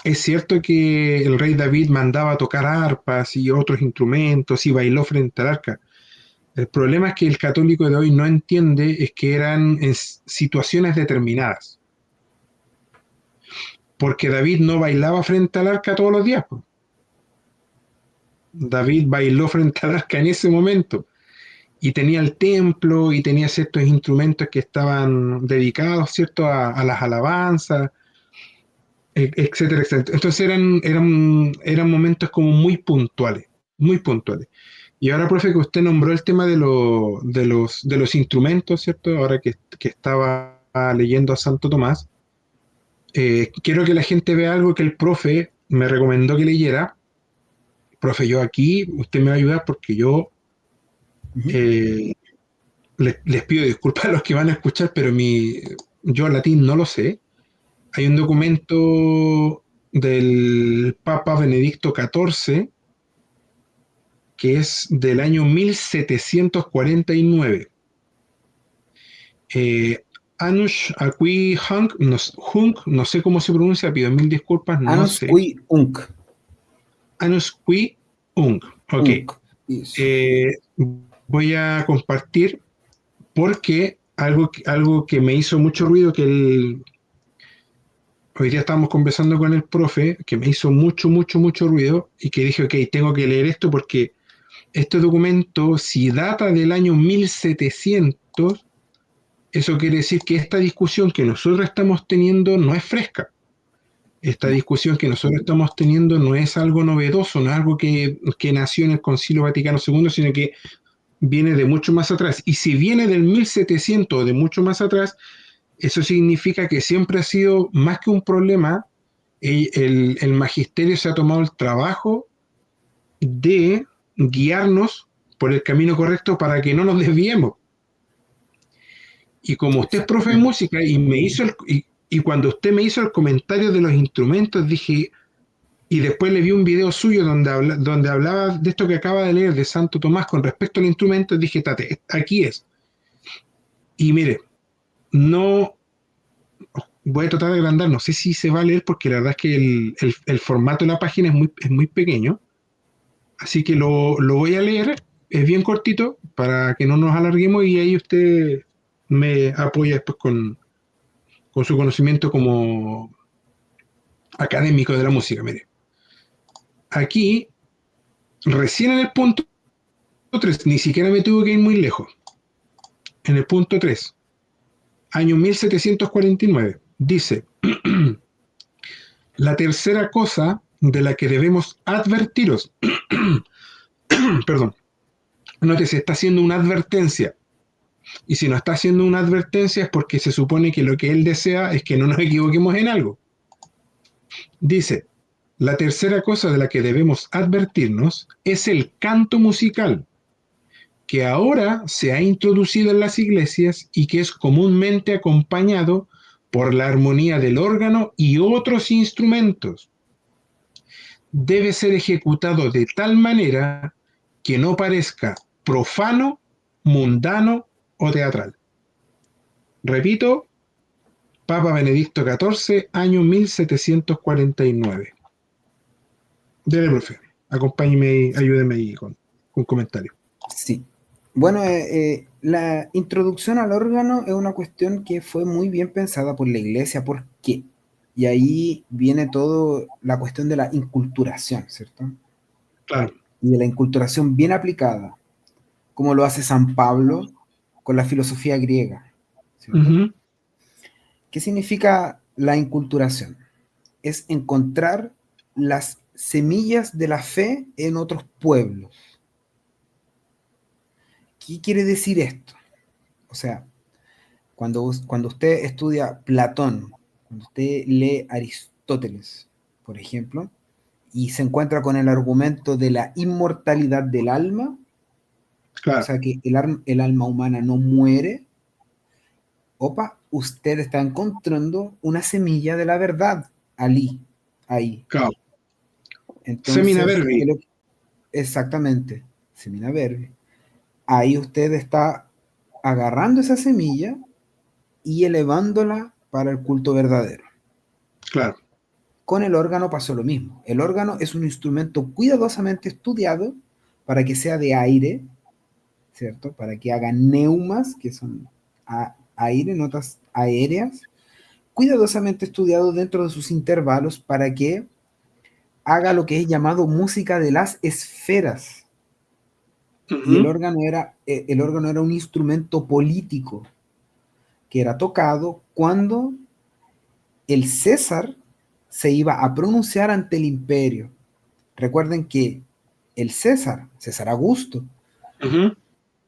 es cierto que el rey David mandaba a tocar arpas y otros instrumentos y bailó frente al arca. El problema es que el católico de hoy no entiende es que eran en situaciones determinadas, porque David no bailaba frente al arca todos los días. Po. David bailó frente al arca en ese momento y tenía el templo y tenía ciertos instrumentos que estaban dedicados, ¿cierto?, a las alabanzas, etcétera, etcétera. Entonces eran momentos como muy puntuales, muy puntuales. Y ahora, profe, que usted nombró el tema de los instrumentos, ¿cierto? Ahora que estaba leyendo a Santo Tomás, quiero que la gente vea algo que el profe me recomendó que leyera. Profe, yo aquí, usted me va a ayudar porque Uh-huh. eh, les pido disculpas a los que van a escuchar, pero yo latín no lo sé. Hay un documento del Papa Benedicto XIV que es del año 1749. Anush Akui Hunk, no sé cómo se pronuncia, pido mil disculpas, no Anus sé. qui unc, Anush Kui Hunk, ok. unc. Eso. Eh, Voy a compartir porque algo que me hizo mucho ruido, hoy día estábamos conversando con el profe, que me hizo mucho, mucho, mucho ruido y que dije, ok, tengo que leer esto porque este documento, si data del año 1700, eso quiere decir que esta discusión que nosotros estamos teniendo no es fresca. esta discusión que nosotros estamos teniendo no es algo novedoso, no es algo que nació en el Concilio Vaticano II, sino que viene de mucho más atrás. Y si viene del 1700 o de mucho más atrás, eso significa que siempre ha sido más que un problema. El magisterio se ha tomado el trabajo de guiarnos por el camino correcto para que no nos desviemos. Y como usted es profe de Exactamente. música y cuando usted me hizo el comentario de los instrumentos, dije, y después le vi un video suyo donde hablaba de esto que acaba de leer de Santo Tomás con respecto al instrumento, dije, tate, aquí es. Y mire, no voy a tratar de agrandar, no sé si se va a leer porque la verdad es que el formato de la página es muy pequeño, así que lo voy a leer, es bien cortito para que no nos alarguemos y ahí usted me apoya después con su conocimiento como académico de la música. Mire, aquí, recién en el punto 3, ni siquiera me tuve que ir muy lejos. En el punto 3, año 1749, dice, la tercera cosa de la que debemos advertiros, perdón, note, se está haciendo una advertencia. Y si no está haciendo una advertencia es porque se supone que lo que él desea es que no nos equivoquemos en algo. Dice, la tercera cosa de la que debemos advertirnos es el canto musical, que ahora se ha introducido en las iglesias y que es comúnmente acompañado por la armonía del órgano y otros instrumentos. Debe ser ejecutado de tal manera que no parezca profano, mundano o teatral. Repito, Papa Benedicto XIV, año 1749. Dele, profe. Acompáñeme y ayúdeme ahí con comentarios. Sí. Bueno, la introducción al órgano es una cuestión que fue muy bien pensada por la iglesia. ¿Por qué? Y ahí viene todo la cuestión de la inculturación, ¿cierto? Claro. Y de la inculturación bien aplicada, como lo hace San Pablo con la filosofía griega, ¿cierto? Ujú. ¿Qué significa la inculturación? Es encontrar las semillas de la fe en otros pueblos. ¿Qué quiere decir esto? O sea, cuando usted estudia Platón, cuando usted lee Aristóteles, por ejemplo, y se encuentra con el argumento de la inmortalidad del alma, o Claro, sea que el alma humana no muere, opa, usted está encontrando una semilla de la verdad ahí. claro. Semina Entonces, verbi. exactamente, semina verbi. Ahí usted está agarrando esa semilla y elevándola para el culto verdadero. Claro. Con el órgano pasó lo mismo. El órgano es un instrumento cuidadosamente estudiado para que sea de aire, ¿cierto? Para que haga neumas, que son aire, notas aéreas, cuidadosamente estudiado dentro de sus intervalos para que haga lo que es llamado música de las esferas. Y Ujú. el órgano era un instrumento político que era tocado cuando el César se iba a pronunciar ante el imperio. Recuerden que el César Augusto, Ujú.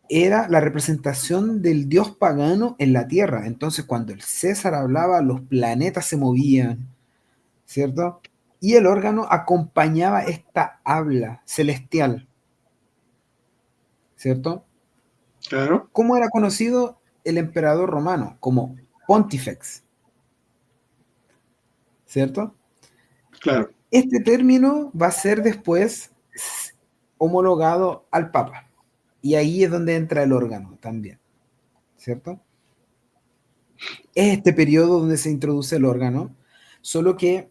era la representación del dios pagano en la tierra. Entonces, cuando el César hablaba, los planetas se movían, ¿cierto? Y el órgano acompañaba esta habla celestial, ¿cierto? Claro. ¿Cómo era conocido el emperador romano? Como Pontifex, ¿cierto? Claro. Este término va a ser después homologado al Papa. Y ahí es donde entra el órgano también, ¿cierto? Es este periodo donde se introduce el órgano, solo que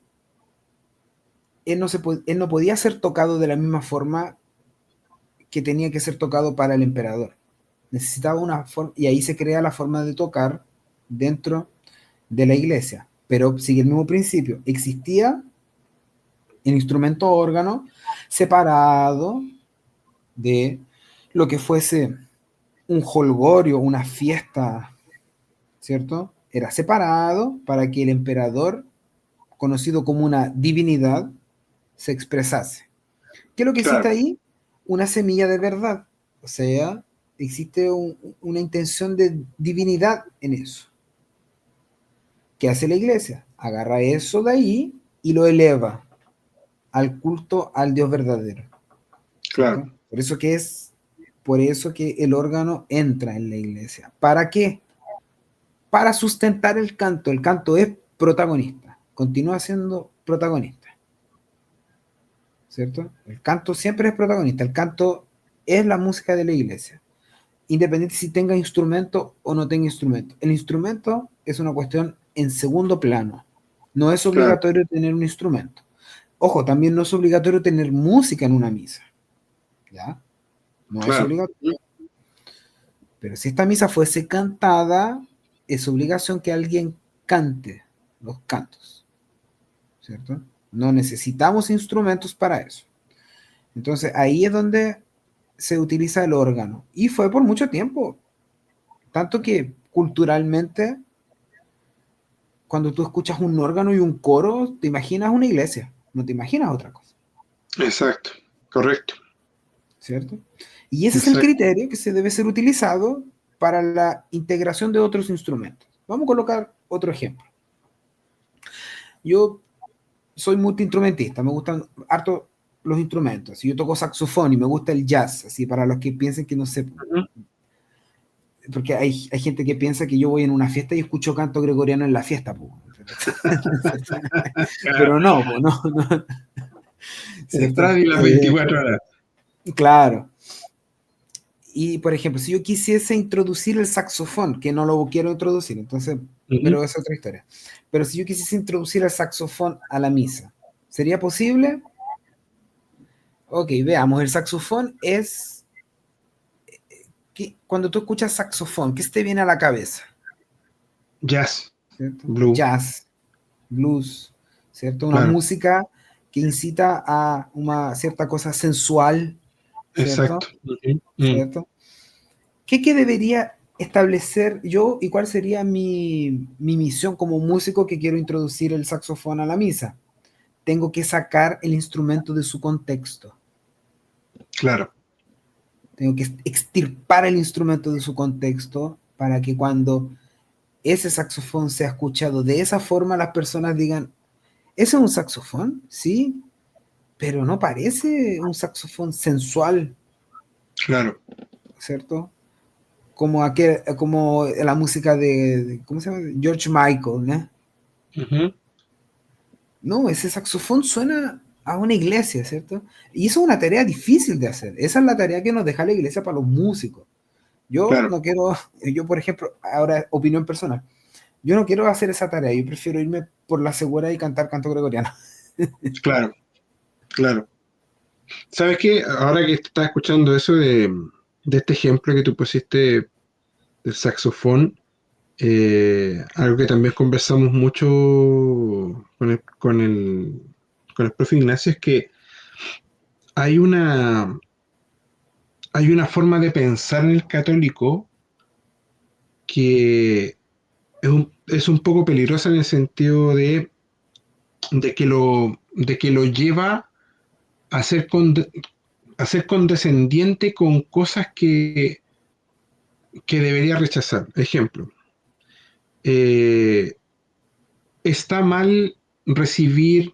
él no podía ser tocado de la misma forma que tenía que ser tocado para el emperador. Necesitaba una forma, y ahí se crea la forma de tocar dentro de la iglesia. Pero sigue el mismo principio. Existía el instrumento órgano separado de lo que fuese un jolgorio, una fiesta, ¿cierto? Era separado para que el emperador conocido como una divinidad, se expresase. ¿Qué es lo que existe Claro, ahí? Una semilla de verdad. O sea, existe una intención de divinidad en eso. ¿Qué hace la iglesia? Agarra eso de ahí y lo eleva al culto al Dios verdadero, claro, ¿cierto? Por eso que el órgano entra en la iglesia. ¿Para qué? Para sustentar el canto. El canto es protagonista, continúa siendo protagonista, ¿cierto? El canto siempre es protagonista. El canto es la música de la iglesia, independiente si tenga instrumento o no tenga instrumento. El instrumento es una cuestión en segundo plano. No es claro, obligatorio tener un instrumento. Ojo, también no es obligatorio tener música en una misa, ¿ya? No es claro. obligatorio. Pero si esta misa fuese cantada, es obligación que alguien cante los cantos, ¿cierto? No necesitamos instrumentos para eso. Entonces ahí es donde se utiliza el órgano. Y fue por mucho tiempo. Tanto que culturalmente, cuando tú escuchas un órgano y un coro, te imaginas una iglesia, no te imaginas otra cosa, Exacto, correcto, ¿cierto? Y ese es el exacto. criterio que se debe ser utilizado para la integración de otros instrumentos. Vamos a colocar otro ejemplo. Yo soy multiinstrumentista, me gustan harto los instrumentos. Si yo toco saxofón y me gusta el jazz, así para los que piensen que no sé, Ujú. porque hay gente que piensa que yo voy en una fiesta y escucho canto gregoriano en la fiesta, po. Claro, Pero no, po, no, no, el ¿cierto? radio y las 24 horas. Claro. Y por ejemplo, si yo quisiese introducir el saxofón, que no lo quiero introducir, entonces, Ujú. pero es otra historia. Pero si yo quisiese introducir el saxofón a la misa, ¿sería posible? Ok, veamos, el saxofón es, cuando tú escuchas saxofón, ¿qué se te viene a la cabeza? Jazz, ¿Cierto? blue, Jazz, blues, ¿cierto? Una claro, música que incita a una cierta cosa sensual, exacto. ¿cierto? Ujú. ¿Cierto? ¿Qué debería establecer yo y cuál sería mi misión como músico que quiero introducir el saxofón a la misa? Tengo que sacar el instrumento de su contexto. Claro, Tengo que extirpar el instrumento de su contexto para que cuando ese saxofón sea escuchado de esa forma, las personas digan, ¿ese es un saxofón? Sí, pero no parece un saxofón sensual, claro. ¿cierto? Como la música ¿cómo se llama? George Michael, ¿no? Ujú. No, ese saxofón suena a una iglesia, ¿cierto? Y eso es una tarea difícil de hacer. Esa es la tarea que nos deja la iglesia para los músicos. Yo Claro, no quiero, yo por ejemplo, ahora opinión personal, yo no quiero hacer esa tarea, yo prefiero irme por la segura y cantar canto gregoriano. claro, claro. ¿Sabes qué? Ahora que estás escuchando eso de este ejemplo que tú pusiste del saxofón, algo que también conversamos mucho con el profe Ignacio es que hay una, hay una forma de pensar en el católico que es un poco peligrosa en el sentido de que lo lleva a ser condescendiente con cosas que debería rechazar. Ejemplo, eh, está mal recibir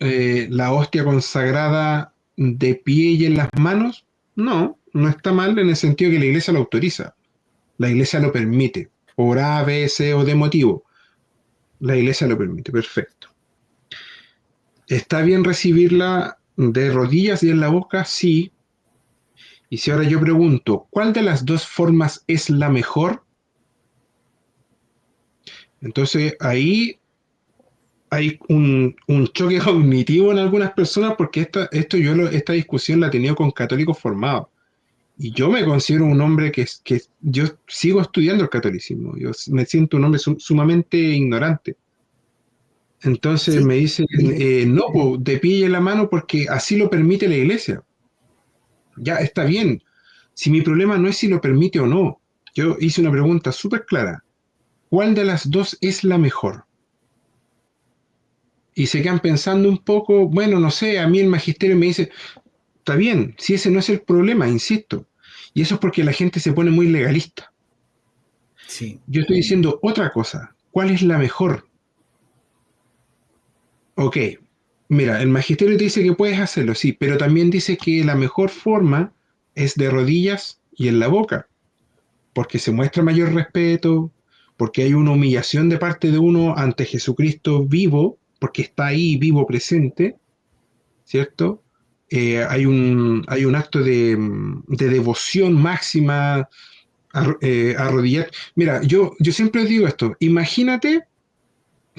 la hostia consagrada de pie y en las manos. No, no está mal en el sentido que la iglesia lo autoriza. La iglesia lo permite. Por A, B, C o D motivo. La iglesia lo permite. Perfecto. ¿Está bien recibirla de rodillas y en la boca? Sí. Y si ahora yo pregunto, ¿cuál de las dos formas es la mejor? Entonces ahí hay un choque cognitivo en algunas personas porque esta discusión la he tenido con católicos formados. Y yo me considero un hombre que yo sigo estudiando el catolicismo. Yo me siento un hombre sumamente ignorante. Entonces Sí, me dicen, no, po, de pie y en la mano porque así lo permite la iglesia. Ya está bien. Si mi problema no es si lo permite o no. Yo hice una pregunta súper clara. ¿Cuál de las dos es la mejor? y se quedan pensando un poco, bueno, no sé, a mí el magisterio me dice, está bien, si ese no es el problema, insisto. Y eso es porque la gente se pone muy legalista. Sí, Yo estoy diciendo otra cosa. ¿Cuál es la mejor? Ok, mira, el magisterio te dice que puedes hacerlo, sí, pero también dice que la mejor forma es de rodillas y en la boca, porque se muestra mayor respeto, porque hay una humillación de parte de uno ante Jesucristo vivo, porque está ahí vivo presente, ¿cierto? Hay un acto de devoción máxima, arrodillar. Mira, yo siempre digo esto, imagínate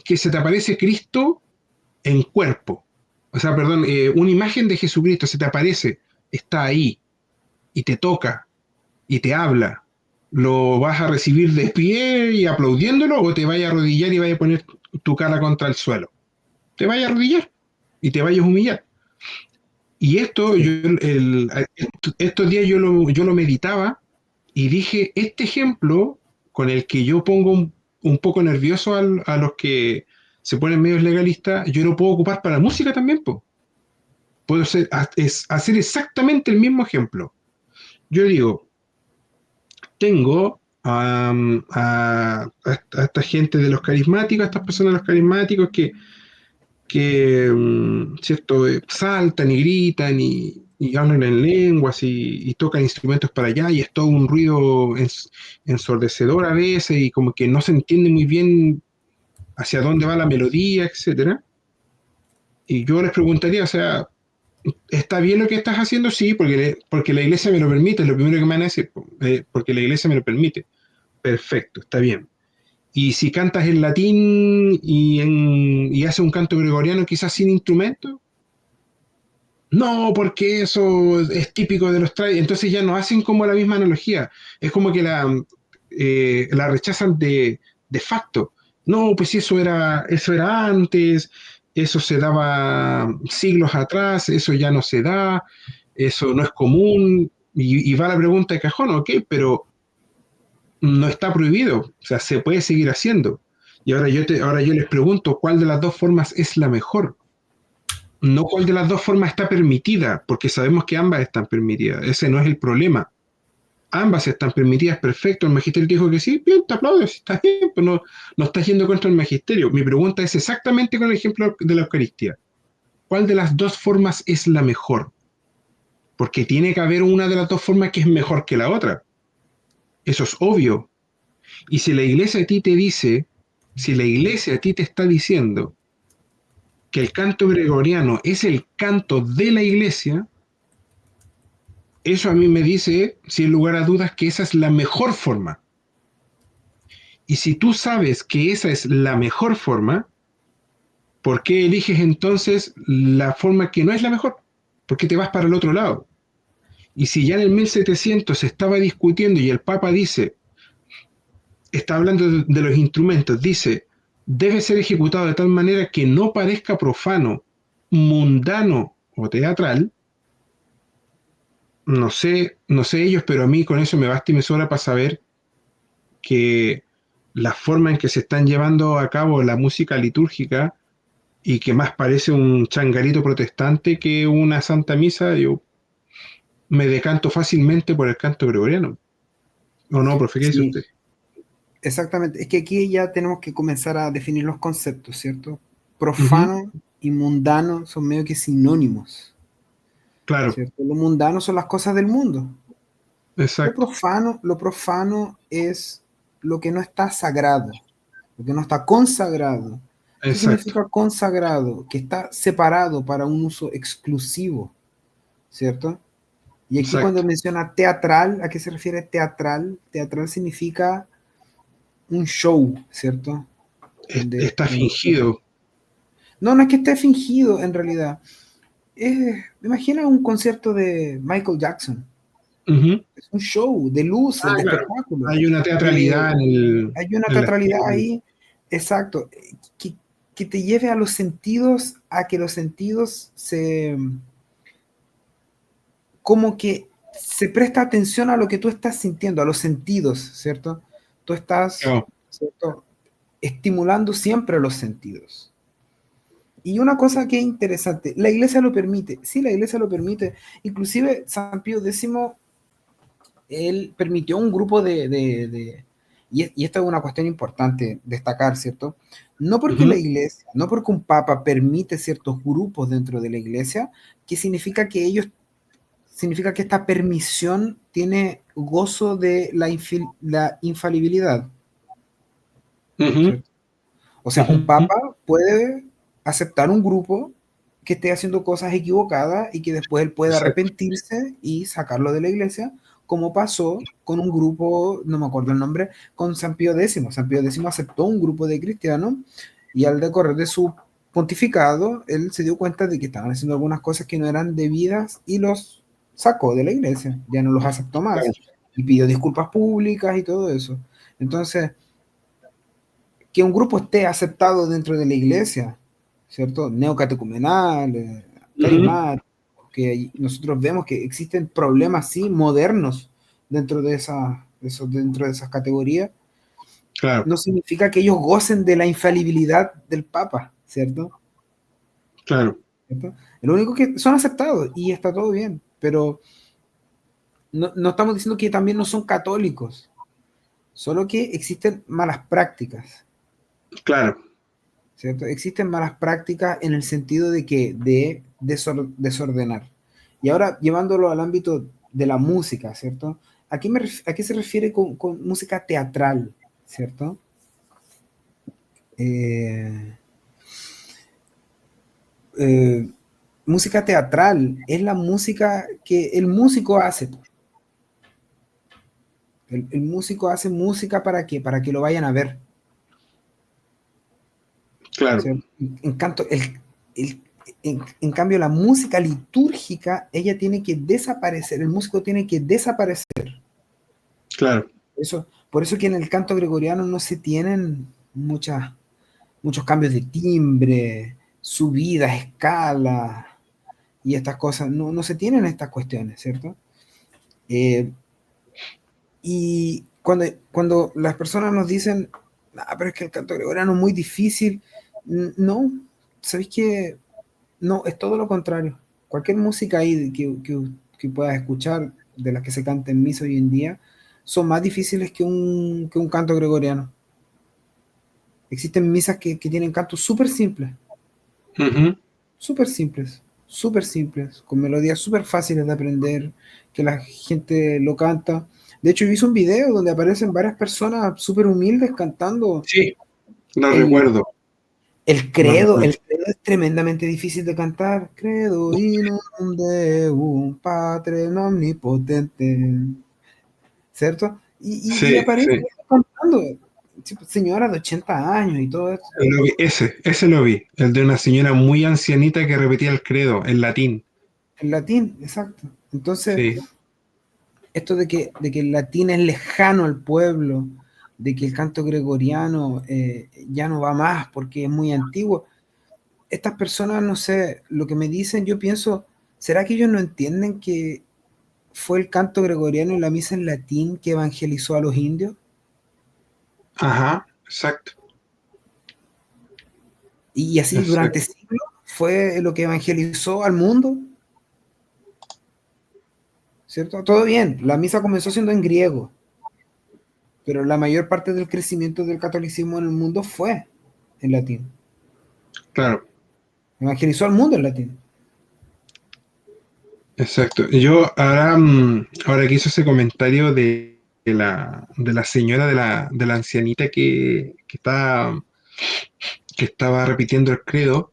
que se te aparece Cristo en cuerpo, o sea, perdón, una imagen de Jesucristo se te aparece, está ahí y te toca y te habla. ¿Lo vas a recibir de pie y aplaudiéndolo o te vayas a arrodillar y vayas a poner tu cara contra el suelo? Te vayas a arrodillar y te vayas a humillar. Y esto, sí, estos días yo lo meditaba y dije, este ejemplo con el que yo pongo un poco nervioso a los que se ponen medios legalistas, yo lo puedo ocupar para música también, po. Puedo hacer exactamente el mismo ejemplo. Yo digo, tengo a esta gente de los carismáticos, a estas personas de los carismáticos que ¿cierto? Saltan y gritan y hablan en lenguas y tocan instrumentos para allá y es todo un ruido ensordecedor a veces y como que no se entiende muy bien hacia dónde va la melodía, etcétera. Y yo les preguntaría, o sea, ¿está bien lo que estás haciendo? Sí, porque la iglesia me lo permite, es lo primero que me van a decir, porque la iglesia me lo permite. Perfecto, está bien. Y si cantas en latín y haces un canto gregoriano quizás sin instrumento, no, porque eso es típico de los tradicionales. Entonces ya no hacen como la misma analogía. Es como que la rechazan de facto. No, pues eso era antes, eso se daba siglos atrás, eso ya no se da, eso no es común. Y va la pregunta de cajón, ok, pero no está prohibido, o sea, se puede seguir haciendo. Y ahora yo les pregunto, ¿cuál de las dos formas es la mejor? No cuál de las dos formas está permitida, porque sabemos que ambas están permitidas. Ese no es el problema. Ambas están permitidas, perfecto. El magisterio dijo que sí, bien, te aplaudo, sí, está bien, pero no estás yendo contra el magisterio. Mi pregunta es exactamente con el ejemplo de la Eucaristía. ¿Cuál de las dos formas es la mejor? Porque tiene que haber una de las dos formas que es mejor que la otra. Eso es obvio. Y si la iglesia a ti te dice, si la iglesia a ti te está diciendo que el canto gregoriano es el canto de la iglesia, eso a mí me dice, sin lugar a dudas, que esa es la mejor forma. Y si tú sabes que esa es la mejor forma, ¿por qué eliges entonces la forma que no es la mejor? ¿Por qué te vas para el otro lado? Y si ya en el 1700 se estaba discutiendo y el Papa dice, está hablando de los instrumentos, dice, debe ser ejecutado de tal manera que no parezca profano, mundano o teatral, no sé ellos, pero a mí con eso me basta y me sobra para saber que la forma en que se están llevando a cabo la música litúrgica y que más parece un changarito protestante que una santa misa, yo me decanto fácilmente por el canto gregoriano. ¿O no, profe? ¿Qué dice sí, usted? exactamente. Es que aquí ya tenemos que comenzar a definir los conceptos, ¿cierto? Ujú, Profano y mundano son medio que sinónimos, claro, ¿cierto? Lo mundano son las cosas del mundo. exacto, Lo profano es lo que no está sagrado, lo que no está consagrado. ¿Qué exacto, significa consagrado? Que está separado para un uso exclusivo, ¿cierto? Y aquí cuando exacto. menciona teatral, ¿a qué se refiere teatral? Teatral significa un show, ¿cierto? Está fingido. No, no es que esté fingido en realidad. Imagina un concierto de Michael Jackson. Ujú. Es un show de luces, Ah, de claro. espectáculo. Hay una teatralidad Eh, Hay una en la teatralidad expresión. ahí, exacto, que, que te lleve a los sentidos, a que los sentidos se, como que se presta atención a lo que tú estás sintiendo, a los sentidos, ¿cierto? Tú estás, Claro, ¿cierto? Estimulando siempre los sentidos. Y una cosa que es interesante, la iglesia lo permite, sí, la iglesia lo permite. Inclusive San Pío X, él permitió un grupo y esta es una cuestión importante destacar, ¿cierto? No porque la Ujú. iglesia, no porque un papa permite ciertos grupos dentro de la iglesia, que significa que esta permisión tiene gozo de la infalibilidad, Ujú. ¿cierto? O sea, un Ujú. papa puede aceptar un grupo que esté haciendo cosas equivocadas y que después él pueda Exacto. arrepentirse y sacarlo de la iglesia, como pasó con un grupo, no me acuerdo el nombre, con San Pío X. San Pío X aceptó un grupo de cristianos y al decorrer de su pontificado, él se dio cuenta de que estaban haciendo algunas cosas que no eran debidas y los sacó de la iglesia, ya no los aceptó Claro. más y pidió disculpas públicas y todo eso. Entonces, que un grupo esté aceptado dentro de la iglesia, ¿cierto? Neocatecumenal, Ujú. carismático, que nosotros vemos que existen problemas, sí, modernos dentro de dentro de esas categorías, Claro, no significa que ellos gocen de la infalibilidad del Papa, ¿cierto? claro, ¿Cierto? Lo único que son aceptados y está todo bien, pero no estamos diciendo que también no son católicos, solo que existen malas prácticas. claro. ¿Cierto? Existen malas prácticas en el sentido de que desordenar. Y ahora llevándolo al ámbito de la música, ¿cierto? ¿A qué se refiere con música teatral, ¿cierto? Eh, eh, Música teatral es la música que el músico hace. El músico hace música para que lo vayan a ver. Claro, ¿Cierto? En, canto, el- en cambio, la música litúrgica, ella tiene que desaparecer, el músico tiene que desaparecer. claro, Por eso que en el canto gregoriano no se tienen muchos cambios de timbre, subidas, escalas y estas cosas. No se tienen estas cuestiones, ¿cierto? Eh, y cuando las personas nos dicen, ah, pero es que el canto gregoriano es muy difícil, no, ¿sabéis qué? No, es todo lo contrario. Cualquier música ahí que puedas escuchar, de las que se canta en misa hoy en día, son más difíciles que un canto gregoriano. Existen misas que tienen cantos ujú, súper simples, con melodías súper fáciles de aprender, que la gente lo canta. De hecho, yo hice un video donde aparecen varias personas súper humildes cantando sí, lo el, recuerdo, el lo credo. recuerdo. El credo es tremendamente difícil de cantar. Credo in un Deum Patrem omnipotente, ¿cierto? Y Sí, aparece sí, cantando, tipo, señora de 80 años y todo esto. ese lo vi, el de una señora muy ancianita que repetía el credo en latín. En latín, exacto. Entonces, Sí, esto de que el latín es lejano al pueblo, de que el canto gregoriano ya no va más porque es muy antiguo. Estas personas, no sé, lo que me dicen, yo pienso, ¿será que ellos no entienden que fue el canto gregoriano y la misa en latín que evangelizó a los indios? ajá, exacto, Y así durante exacto, siglos fue lo que evangelizó al mundo, ¿cierto? Todo bien, la misa comenzó siendo en griego, pero la mayor parte del crecimiento del catolicismo en el mundo fue en latín. claro, Evangelizó al mundo en latín. exacto. Y yo ahora, ahora que hizo ese comentario de la señora, de la ancianita que estaba repitiendo el credo,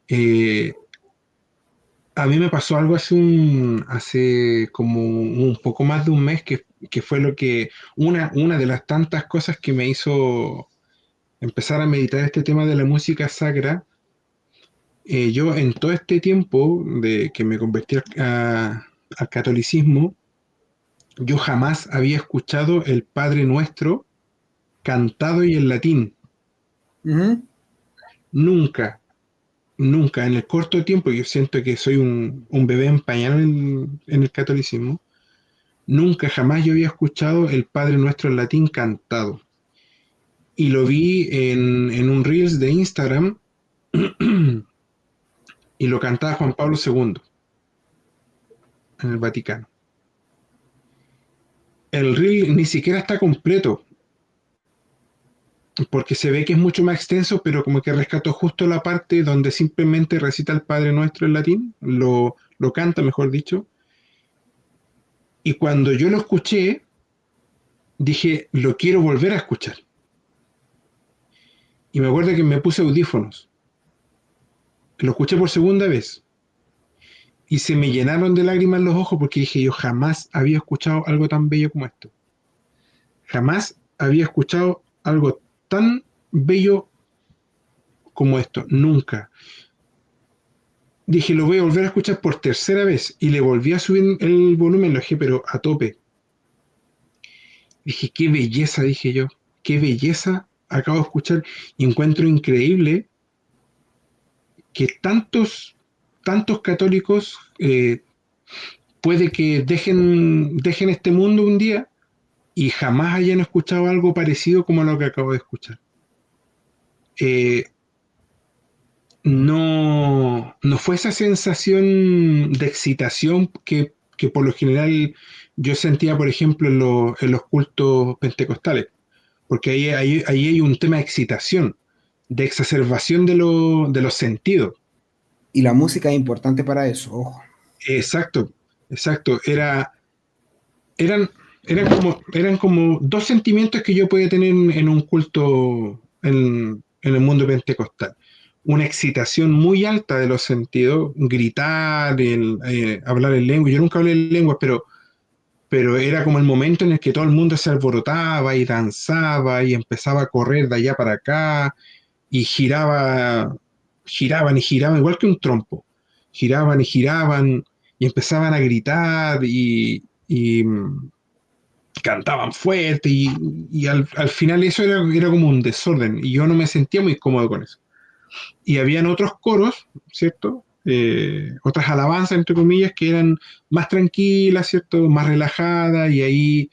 eh, a mí me pasó algo hace como un poco más de un mes que fue una de las tantas cosas que me hizo empezar a meditar este tema de la música sacra. Yo en todo este tiempo de que me convertí al catolicismo, yo jamás había escuchado el Padre Nuestro cantado y en latín. Ujú. Nunca, nunca. En el corto tiempo, yo siento que soy un bebé en pañal en el catolicismo. Nunca jamás yo había escuchado el Padre Nuestro en latín cantado. Y lo vi en un Reels de Instagram y lo cantaba Juan Pablo II en el Vaticano. El reel ni siquiera está completo, porque se ve que es mucho más extenso, pero como que rescató justo la parte donde simplemente recita el Padre Nuestro en latín, lo canta, mejor dicho, y cuando yo lo escuché, dije, lo quiero volver a escuchar. Y me acuerdo que me puse audífonos, lo escuché por segunda vez, y se me llenaron de lágrimas los ojos porque dije, yo jamás había escuchado algo tan bello como esto. Jamás había escuchado algo tan bello como esto, nunca. Dije, lo voy a volver a escuchar por tercera vez y le volví a subir el volumen, lo dejé pero a tope. Dije, qué belleza, dije yo, qué belleza acabo de escuchar y encuentro increíble que tantos católicos puede que dejen este mundo un día y jamás hayan escuchado algo parecido como lo que acabo de escuchar. Eh, no fue esa sensación de excitación que por lo general yo sentía, por ejemplo, en los cultos pentecostales, porque ahí hay un tema de excitación, de exacerbación de los sentidos. Y la música es importante para eso, ojo. Exacto, exacto. Eran, eran como dos sentimientos que yo podía tener en un culto en el mundo pentecostal. Una excitación muy alta de los sentidos, gritar, hablar en lengua. Yo nunca hablé en lengua, pero era como el momento en el que todo el mundo se alborotaba y danzaba y empezaba a correr de allá para acá y giraban y giraban, igual que un trompo. Giraban y giraban y empezaban a gritar y cantaban fuerte y al final eso era como un desorden y yo no me sentía muy cómodo con eso. Y habían otros coros, ¿cierto? Otras alabanzas, entre comillas, que eran más tranquilas, ¿cierto? Más relajadas y ahí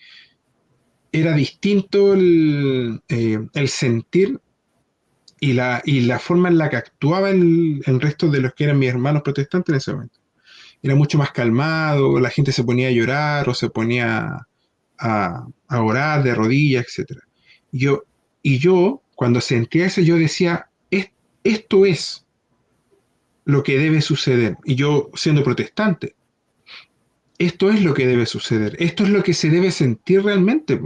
era distinto el sentir y la forma en la que actuaba el resto de los que eran mis hermanos protestantes en ese momento. Era mucho más calmado, la gente se ponía a llorar o se ponía a orar de rodillas, etcétera. Yo, y yo, cuando sentía eso, yo decía, esto es lo que debe suceder. Y yo, siendo protestante, esto es lo que debe suceder. Esto es lo que se debe sentir realmente.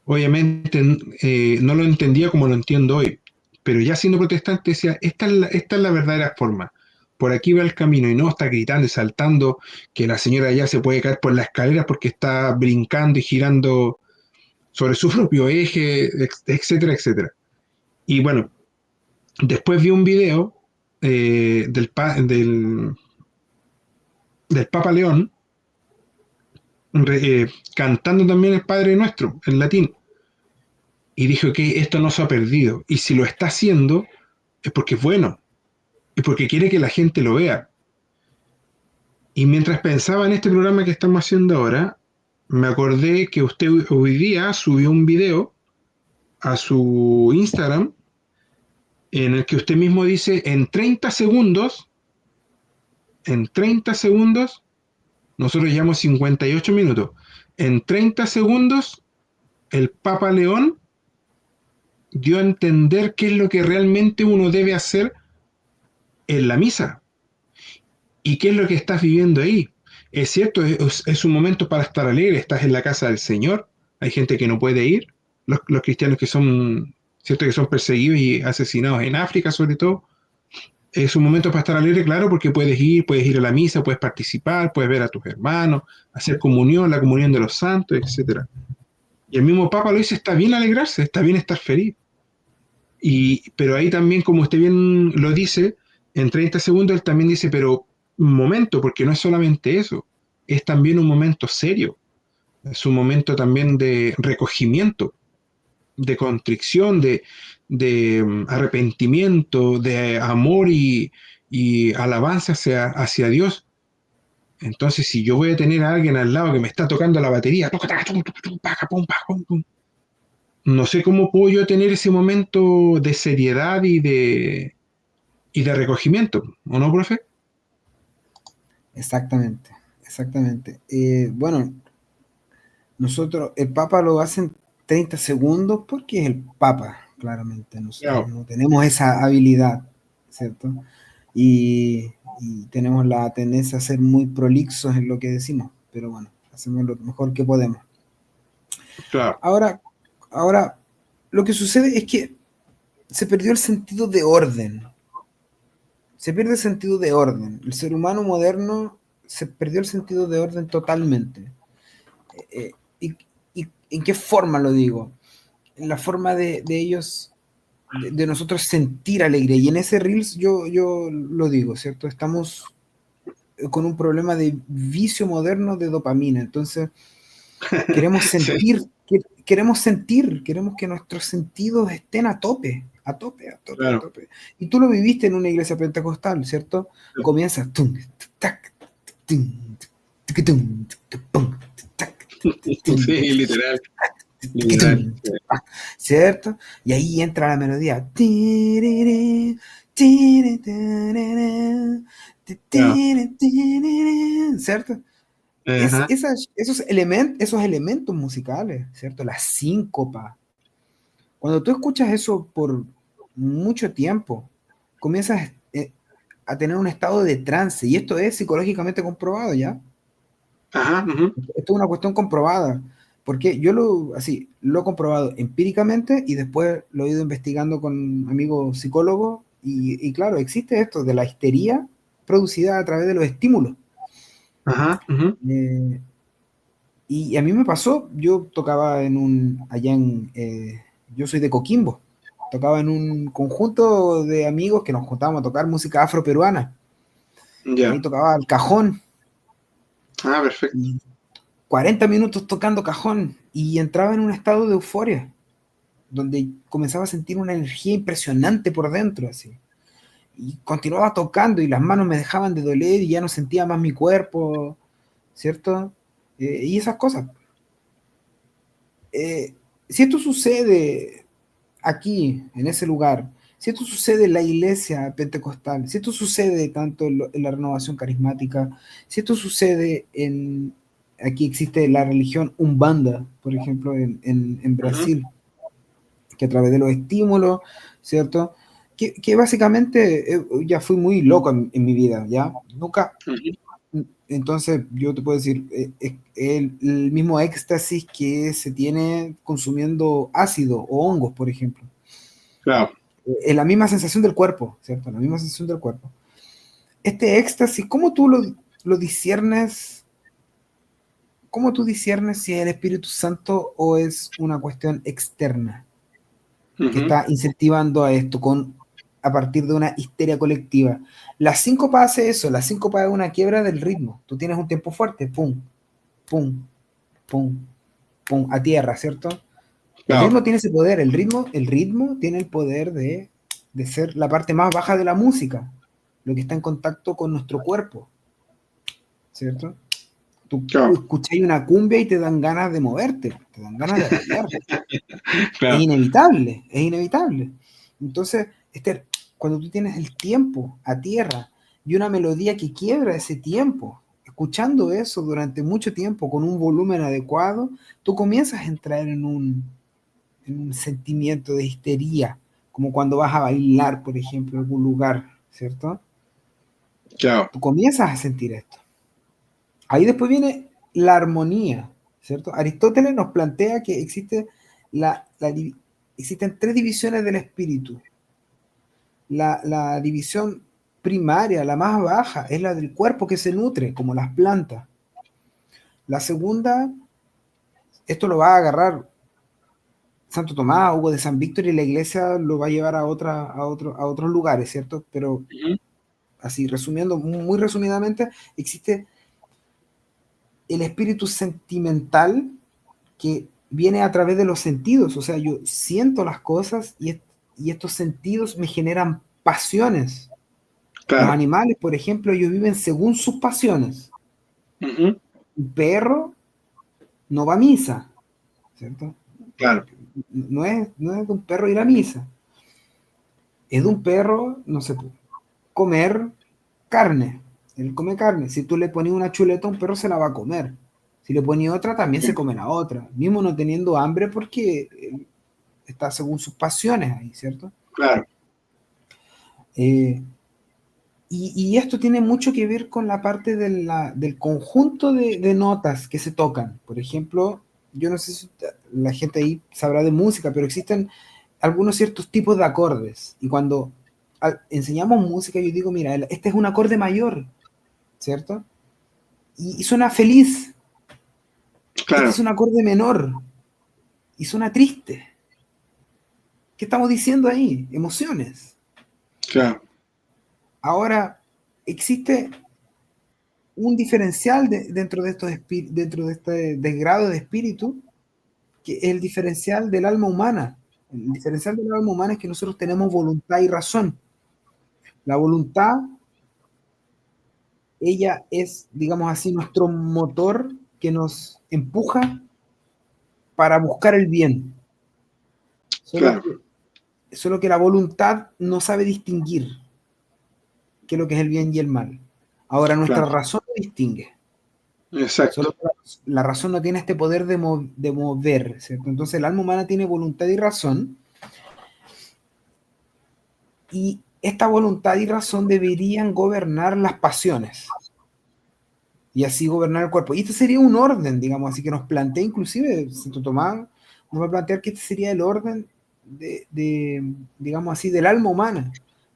Obviamente no lo entendía como lo entiendo hoy, pero ya siendo protestante decía, esta es la verdadera forma. Por aquí va el camino y no está gritando y saltando que la señora ya se puede caer por la escalera porque está brincando y girando sobre su propio eje, etcétera, etcétera. Y bueno, después vi un video del Papa León cantando también el Padre Nuestro en latín. Y dije, ok, esto no se ha perdido. Y si lo está haciendo, es porque es bueno. Es porque quiere que la gente lo vea. Y mientras pensaba en este programa que estamos haciendo ahora, me acordé que usted hoy día subió un video a su Instagram en el que usted mismo dice, en 30 segundos, nosotros llevamos 58 minutos, en 30 segundos, el Papa León dio a entender qué es lo que realmente uno debe hacer en la misa. ¿Y qué es lo que estás viviendo ahí? Es cierto, es un momento para estar alegre, estás en la casa del Señor, hay gente que no puede ir, los cristianos que son, cierto, que son perseguidos y asesinados en África sobre todo, es un momento para estar alegre, claro, porque puedes ir a la misa, puedes participar, puedes ver a tus hermanos, hacer comunión, la comunión de los santos, etcétera. Y el mismo Papa lo dice, está bien alegrarse, está bien estar feliz. Pero ahí también, como usted bien lo dice, en 30 segundos él también dice, pero un momento, porque no es solamente eso, es también un momento serio, es un momento también de recogimiento, de contrición, de arrepentimiento, de amor y alabanza hacia Dios. Entonces, si yo voy a tener a alguien al lado que me está tocando la batería, no sé cómo puedo yo tener ese momento de seriedad y de recogimiento, ¿o no, profe? Exactamente, exactamente. Bueno, nosotros, el Papa lo hace en 30 segundos porque es el Papa, claramente. Nosotros Claro, no tenemos esa habilidad, ¿cierto? Y tenemos la tendencia a ser muy prolixos en lo que decimos, pero bueno, hacemos lo mejor que podemos. claro. Ahora, ahora, lo que sucede es que se perdió el sentido de orden. Se pierde el sentido de orden. El ser humano moderno se perdió el sentido de orden totalmente. ¿Y, y en qué forma lo digo? En la forma de ellos, de nosotros sentir alegría. Y en ese Reels yo lo digo, ¿cierto? Estamos con un problema de vicio moderno de dopamina. Entonces, queremos Sí, sentir, queremos que nuestros sentidos estén a tope, a tope, a tope, a claro. tope. Y tú lo viviste en una iglesia pentecostal, ¿cierto? Comienzas, tum, tac, tum, tic, tum, tic, pum, tac, tum, Sí, literal, tic, literal. tum, ¿cierto? Y ahí entra la melodía. Tiriri, tiri, tarara, Claro. ¿cierto? Ajá. Esos elementos musicales, ¿cierto? La síncopa. Cuando tú escuchas eso por mucho tiempo, comienzas a tener un estado de trance, y esto es psicológicamente comprobado, ¿ya? Ajá. Ujú. Esto es una cuestión comprobada, porque así, lo he comprobado empíricamente y después lo he ido investigando con amigos psicólogos, y claro, existe esto de la histeria producida a través de los estímulos. Ajá. Ujú. Eh, Y a mí me pasó, yo tocaba yo soy de Coquimbo, tocaba en un conjunto de amigos que nos juntábamos a tocar música afroperuana, y ahí Ya. tocaba el cajón, Ah, perfecto. y 40 minutos tocando cajón, y entraba en un estado de euforia, donde comenzaba a sentir una energía impresionante por dentro, así. Y continuaba tocando y las manos me dejaban de doler y ya no sentía más mi cuerpo, ¿cierto? Y esas cosas. Eh, si esto sucede aquí, en ese lugar, si esto sucede en la iglesia pentecostal, si esto sucede tanto en la renovación carismática, si esto sucede aquí existe la religión Umbanda, por ejemplo, en Ujú. Brasil, que a través de los estímulos, ¿cierto? Que básicamente ya fui muy loco en mi vida, ¿ya? Nunca, Ujú. entonces yo te puedo decir, el mismo éxtasis que se tiene consumiendo ácido o hongos, por ejemplo. Claro. Es la misma sensación del cuerpo, ¿cierto? La misma sensación del cuerpo. Este éxtasis, ¿cómo tú lo disciernes? ¿Cómo tú disciernes si es el Espíritu Santo o es una cuestión externa que Ujú. está incentivando a esto a partir de una histeria colectiva? La síncopa hace eso, la síncopa es una quiebra del ritmo. Tú tienes un tiempo fuerte, pum, pum, pum, pum, a tierra, ¿cierto? El Claro. ritmo tiene ese poder, el ritmo tiene el poder de ser la parte más baja de la música, lo que está en contacto con nuestro cuerpo, ¿cierto? Tú Claro. escucháis una cumbia y te dan ganas de moverte, te dan ganas de bailar. Es Claro. inevitable, es inevitable. Entonces, cuando tú tienes el tiempo a tierra y una melodía que quiebra ese tiempo, escuchando eso durante mucho tiempo con un volumen adecuado, tú comienzas a entrar en un sentimiento de histeria, como cuando vas a bailar, por ejemplo, en algún lugar, ¿cierto? Claro. Tú comienzas a sentir esto. Ahí después viene la armonía, ¿cierto? Aristóteles nos plantea que existen tres divisiones del espíritu. La división primaria, la más baja, es la del cuerpo que se nutre, como las plantas. La segunda, esto lo va a agarrar Santo Tomás, Hugo de San Víctor, y la iglesia lo va a llevar a otros lugares, ¿cierto? Pero Ujú. así resumiendo, muy resumidamente, existe el espíritu sentimental que viene a través de los sentidos, o sea, yo siento las cosas y estos sentidos me generan pasiones. Los Claro. animales, por ejemplo, ellos viven según sus pasiones. Ujú. Un perro no va a misa, ¿cierto? Claro. No es de un perro ir a misa, es de un perro, no sé, comer carne. Él come carne. Si tú le pones una chuleta a un perro, se la va a comer. Si le pones otra, también se come la otra. Mismo no teniendo hambre porque está según sus pasiones ahí, ¿cierto? Claro, Eh, y esto tiene mucho que ver con la parte del conjunto de notas que se tocan. Por ejemplo, yo no sé si la gente ahí sabrá de música, pero existen algunos ciertos tipos de acordes. Y cuando enseñamos música, yo digo, mira, este es un acorde mayor, ¿cierto? Y suena feliz. Este claro, es un acorde menor y suena triste. ¿Qué estamos diciendo ahí? Emociones. claro, Ahora, existe un diferencial dentro de este desgrado de espíritu, que es el diferencial del alma humana. El diferencial del alma humana es que nosotros tenemos voluntad y razón. La voluntad, ella es, digamos así, nuestro motor que nos empuja para buscar el bien. Solo claro, que, solo que la voluntad no sabe distinguir qué es lo que es el bien y el mal. Ahora, nuestra claro, razón lo distingue. exacto, Solo que la razón no tiene este poder de mover, ¿cierto? Entonces el alma humana tiene voluntad y razón, y esta voluntad y razón deberían gobernar las pasiones y así gobernar el cuerpo. Y este sería un orden, digamos, así que nos plantea, inclusive, Santo Tomás nos va a plantear que este sería el orden digamos así, del alma humana.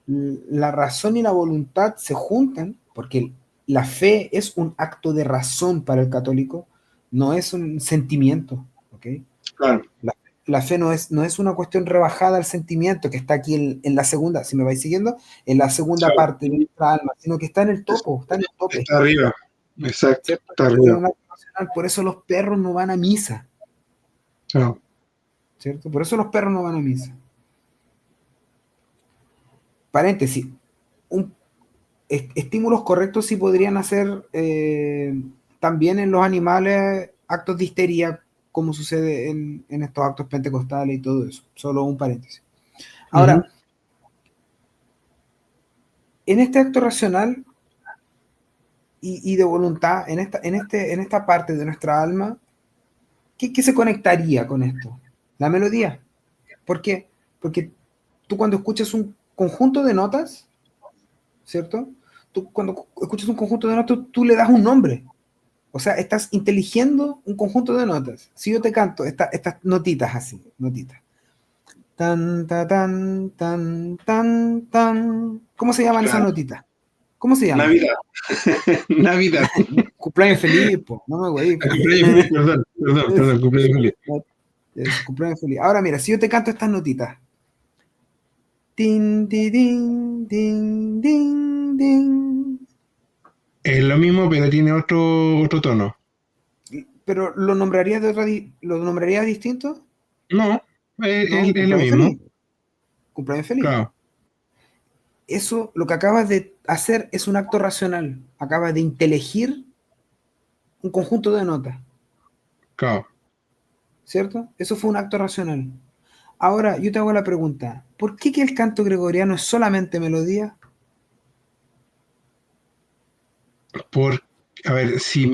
La razón y la voluntad se juntan, porque la fe es un acto de razón para el católico, no es un sentimiento, ¿ok? claro, La, la fe no es una cuestión rebajada al sentimiento que está aquí en la segunda, si me vais siguiendo, en la segunda claro. parte de nuestra alma, sino que está en el Es- topo, está en el tope, Está arriba, exacto, ¿cierto? está Es arriba, un acto racional, por eso los perros no van a misa, claro, ¿cierto? Por eso los perros no van a misa. Paréntesis, un, estímulos correctos sí podrían hacer también en los animales actos de histeria, como sucede en estos actos pentecostales y todo eso. Solo un paréntesis. ujú, Ahora, en este acto racional y de voluntad, en esta parte de nuestra alma, ¿qué se conectaría con esto? La melodía. ¿Por qué? Porque tú cuando escuchas un conjunto de notas, ¿cierto? Tú cuando escuchas un conjunto de notas, tú le das un nombre. O sea, estás inteligiendo un conjunto de notas. Si yo te canto estas notitas así, notitas. Tan, ta, tan, tan, tan, tan. ¿Cómo se llaman esas claro. notitas? ¿Cómo se llaman? Navidad, Navidad, Cumpleaños feliz, po. No me güey. cumpleaños feliz, perdón, perdón, perdón, cumpleaños feliz. Es cumpleaños feliz. Ahora mira, si yo te canto estas notitas. Tin, ti, din, din, din, din. Es lo mismo, pero tiene otro tono. Pero ¿lo nombrarías distinto? No, No, es lo cumpleaños mismo, feliz. Cumpleaños feliz. claro, Eso, lo que acabas de hacer es un acto racional. Acabas de inteligir un conjunto de notas, claro. ¿cierto? Eso fue un acto racional. Ahora, yo te hago la pregunta, ¿por qué que el canto gregoriano es solamente melodía? Por, a ver, si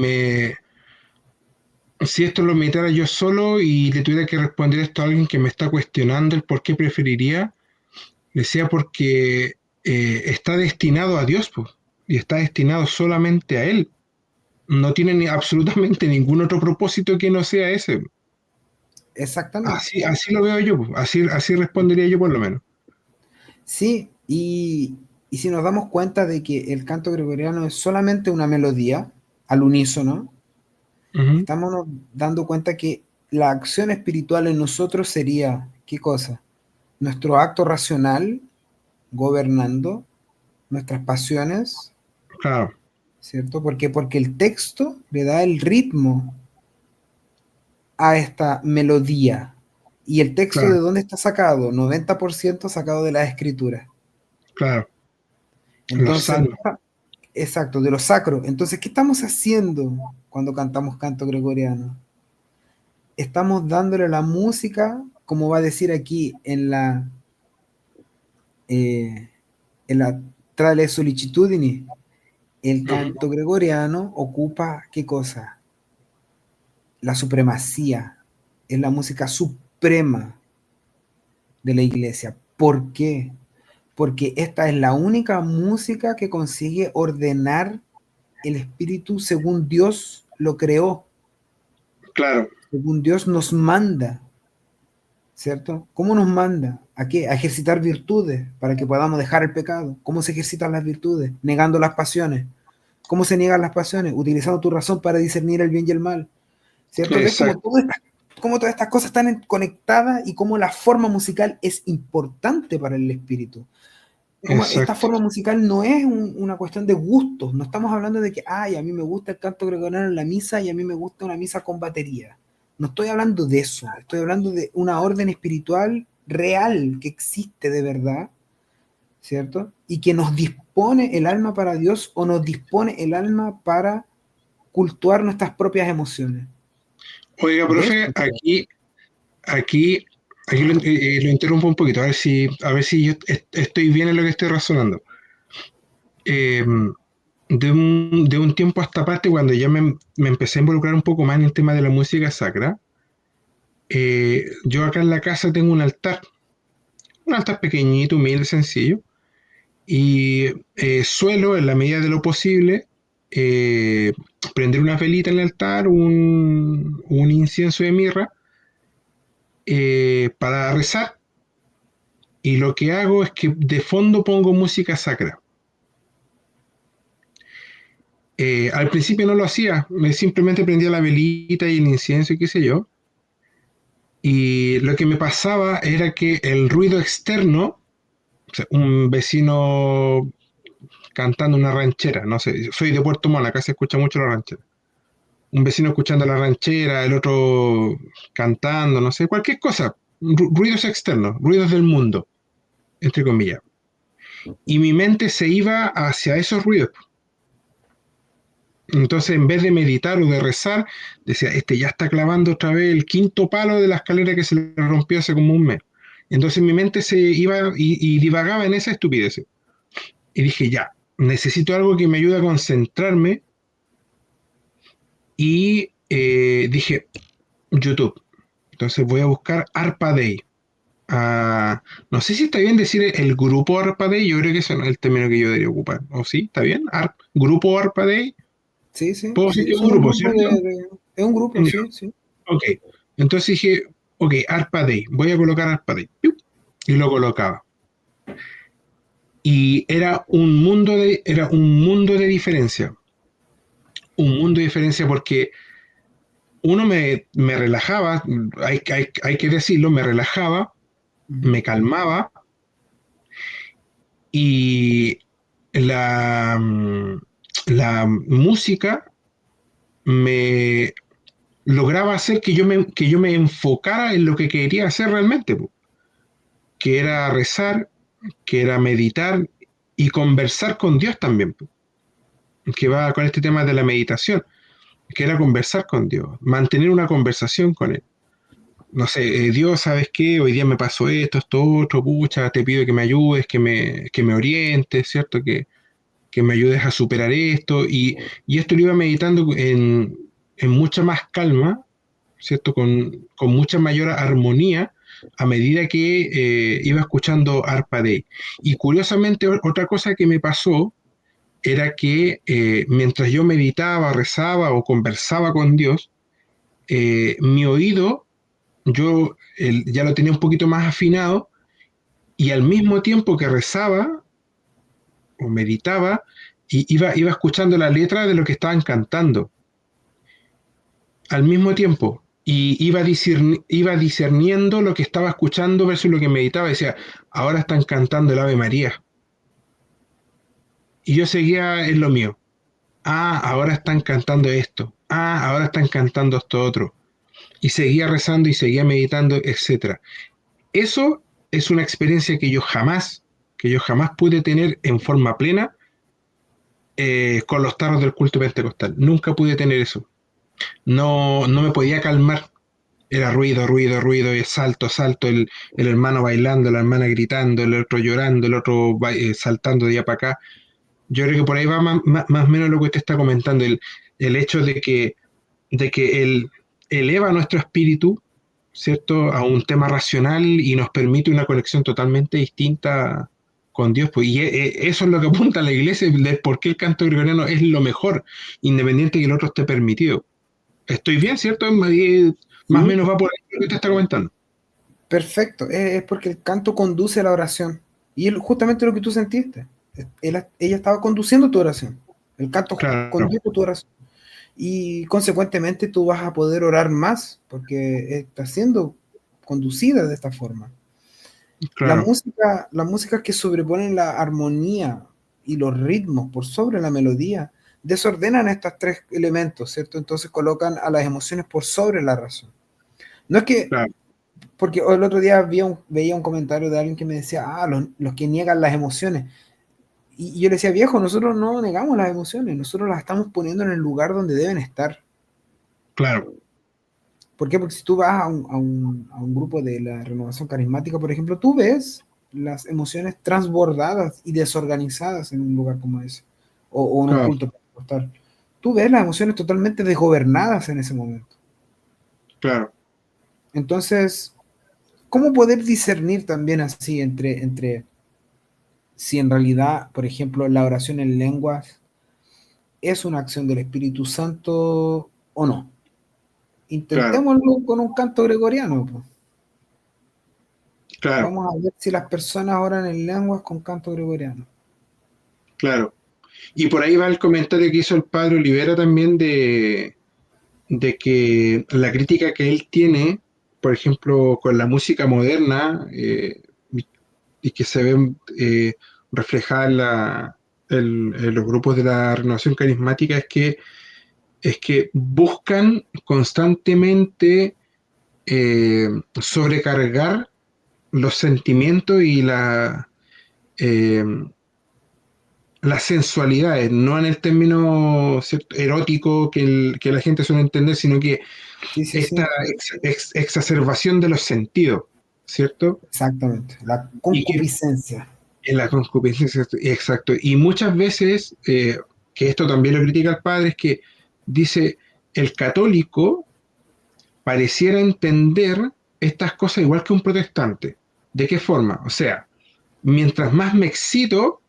esto lo meditara yo solo y le tuviera que responder esto a alguien que me está cuestionando el por qué preferiría, decía porque está destinado a Dios, pues, y está destinado solamente a Él. No tiene absolutamente ningún otro propósito que no sea ese. Exactamente. Así lo veo yo, pues, así respondería yo por lo menos. Sí, y si nos damos cuenta de que el canto gregoriano es solamente una melodía al unísono, Ujú, estamos nos dando cuenta que la acción espiritual en nosotros sería, ¿qué cosa? Nuestro acto racional gobernando nuestras pasiones, claro, ¿cierto? Porque el texto le da el ritmo a esta melodía. ¿Y el texto de claro, dónde está sacado? 90% sacado de las escrituras. claro. Los Entonces, salmos, exacto, de lo sacro. Entonces, ¿qué estamos haciendo cuando cantamos canto gregoriano? Estamos dándole la música, como va a decir aquí eh, en la tra le sollecitudini, el Ujú. canto gregoriano ocupa, ¿qué cosa? La supremacía, es la música suprema de la iglesia. ¿Por qué? Porque esta es la única música que consigue ordenar el espíritu según Dios lo creó, Claro, según Dios nos manda, ¿cierto? ¿Cómo nos manda? ¿A qué? A ejercitar virtudes para que podamos dejar el pecado. ¿Cómo se ejercitan las virtudes? Negando las pasiones. ¿Cómo se niegan las pasiones? Utilizando tu razón para discernir el bien y el mal, ¿cierto? ¿Ves exacto, cómo todas estas cosas están conectadas y cómo la forma musical es importante para el espíritu? Como esta exacto, forma musical no es una cuestión de gustos, no estamos hablando de que, ay, a mí me gusta el canto gregoriano en la misa y a mí me gusta una misa con batería. No estoy hablando de eso, estoy hablando de una orden espiritual real que existe de verdad, ¿cierto? Y que nos dispone el alma para Dios o nos dispone el alma para cultuar nuestras propias emociones. Oiga, De profe, eso. aquí, aquí lo interrumpo un poquito, a ver si yo estoy bien en lo que estoy razonando. Eh, de un tiempo a esta parte, cuando ya me empecé a involucrar un poco más en el tema de la música sacra, yo acá en la casa tengo un altar pequeñito, humilde, sencillo, y suelo, en la medida de lo posible, eh, prender una velita en el altar, un incienso de mirra, para rezar, y lo que hago es que de fondo pongo música sacra. Al principio no lo hacía, simplemente prendía la velita y el incienso y qué sé yo, y lo que me pasaba era que el ruido externo, o sea, un vecino cantando una ranchera, no sé, soy de Puerto Montt, acá se escucha mucho la ranchera. Un vecino escuchando la ranchera, el otro cantando, no sé, cualquier cosa, ruidos externos, ruidos del mundo, entre comillas. Y mi mente se iba hacia esos ruidos. Entonces, en vez de meditar o de rezar, decía, este ya está clavando otra vez el quinto palo de la escalera que se le rompió hace como un mes. Entonces mi mente se iba y divagaba en esa estupidez. Y dije, ya, necesito algo que me ayude a concentrarme. Y dije, YouTube. Entonces voy a buscar ARPA Day. Ah, no sé si está bien decir el grupo ARPA Day, yo creo que ese no es el término que yo debería ocupar. ¿O sí? ¿Está bien? Grupo ARPA Day. Sí, sí, Puedo decir sí, que es un son un grupo, grupo ¿cierto? es un grupo, sí, sí. Ok. Entonces dije, ok, ARPA Day. Voy a colocar ARPA Day. ¡Piu! Y lo colocaba. Y era un mundo de diferencia. Un mundo de diferencia porque uno me relajaba, hay que decirlo, me relajaba, Ujú. me calmaba y la, la música me lograba hacer que yo me enfocara en lo que quería hacer realmente, po, que era rezar, que era meditar y conversar con Dios también, po, que va con este tema de la meditación, que era conversar con Dios, mantener una conversación con Él. No sé, Dios, ¿sabes qué? Hoy día me pasó esto otro, pucha, te pido que me ayudes, que me orientes, ¿cierto? Que me ayudes a superar esto. Y esto lo iba meditando en mucha más calma, ¿cierto? Con mucha mayor armonía a medida que iba escuchando Arpa Day. Y curiosamente, otra cosa que me pasó era que mientras yo meditaba, rezaba o conversaba con Dios, mi oído ya lo tenía un poquito más afinado y al mismo tiempo que rezaba o meditaba, iba escuchando la letra de lo que estaban cantando al mismo tiempo y iba discerniendo lo que estaba escuchando versus lo que meditaba. Decía, ahora están cantando el Ave María. Y yo seguía en lo mío. Ah, ahora están cantando esto. Ah, ahora están cantando esto otro. Y seguía rezando y seguía meditando, etcétera. Eso es una experiencia que yo jamás pude tener en forma plena con los tarros del culto pentecostal. Nunca pude tener eso. No, no me podía calmar. era ruido, ruido, ruido, y salto, salto, el hermano bailando, la hermana gritando, el otro llorando, el otro saltando de allá para acá. Yo creo que por ahí va más o menos lo que usted está comentando, el hecho de que él eleva nuestro espíritu, ¿cierto?, a un tema racional y nos permite una conexión totalmente distinta con Dios. Pues, y eso es lo que apunta a la iglesia, de por qué el canto gregoriano es lo mejor, independiente que el otro esté permitido. Estoy bien, ¿cierto? Más o Sí, menos va por ahí lo que usted está comentando. perfecto. Es porque el canto conduce a la oración. Y justamente lo que tú sentiste. Ella estaba conduciendo tu oración. El canto Claro, condujo tu oración. Y consecuentemente tú vas a poder orar más porque está siendo conducida de esta forma. claro, La música que sobreponen la armonía y los ritmos por sobre la melodía desordenan estos tres elementos, ¿cierto? Entonces colocan a las emociones por sobre la razón. No es que, claro. porque el otro día veía un comentario de alguien que me decía, los que niegan las emociones. Y yo le decía, viejo, nosotros no negamos las emociones, nosotros las estamos poniendo en el lugar donde deben estar. Claro, ¿Por qué? Porque si tú vas a un grupo de la renovación carismática, por ejemplo, tú ves las emociones transbordadas y desorganizadas en un lugar como ese, o en un claro, culto pentecostal. Tú ves las emociones totalmente desgobernadas en ese momento. claro, Entonces, ¿cómo poder discernir también así si en realidad, por ejemplo, la oración en lenguas es una acción del Espíritu Santo o no? claro, Intentémoslo con un canto gregoriano, pues. claro, Vamos a ver si las personas oran en lenguas con canto gregoriano. claro. Y por ahí va el comentario que hizo el padre Olivera también de que la crítica que él tiene, por ejemplo, con la música moderna, y que se ven reflejadas en los grupos de la renovación carismática, es que buscan constantemente sobrecargar los sentimientos y eh, las sensualidades, no en el término, ¿cierto?, erótico que la gente suele entender, sino que Sí, sí, esta sí, exacerbación de los sentidos, ¿cierto? exactamente. La Y que concupiscencia. en la concupiscencia, exacto. Y muchas veces, que esto también lo critica el padre, es que dice, el católico pareciera entender estas cosas igual que un protestante. ¿De qué forma? O sea, mientras más me excito,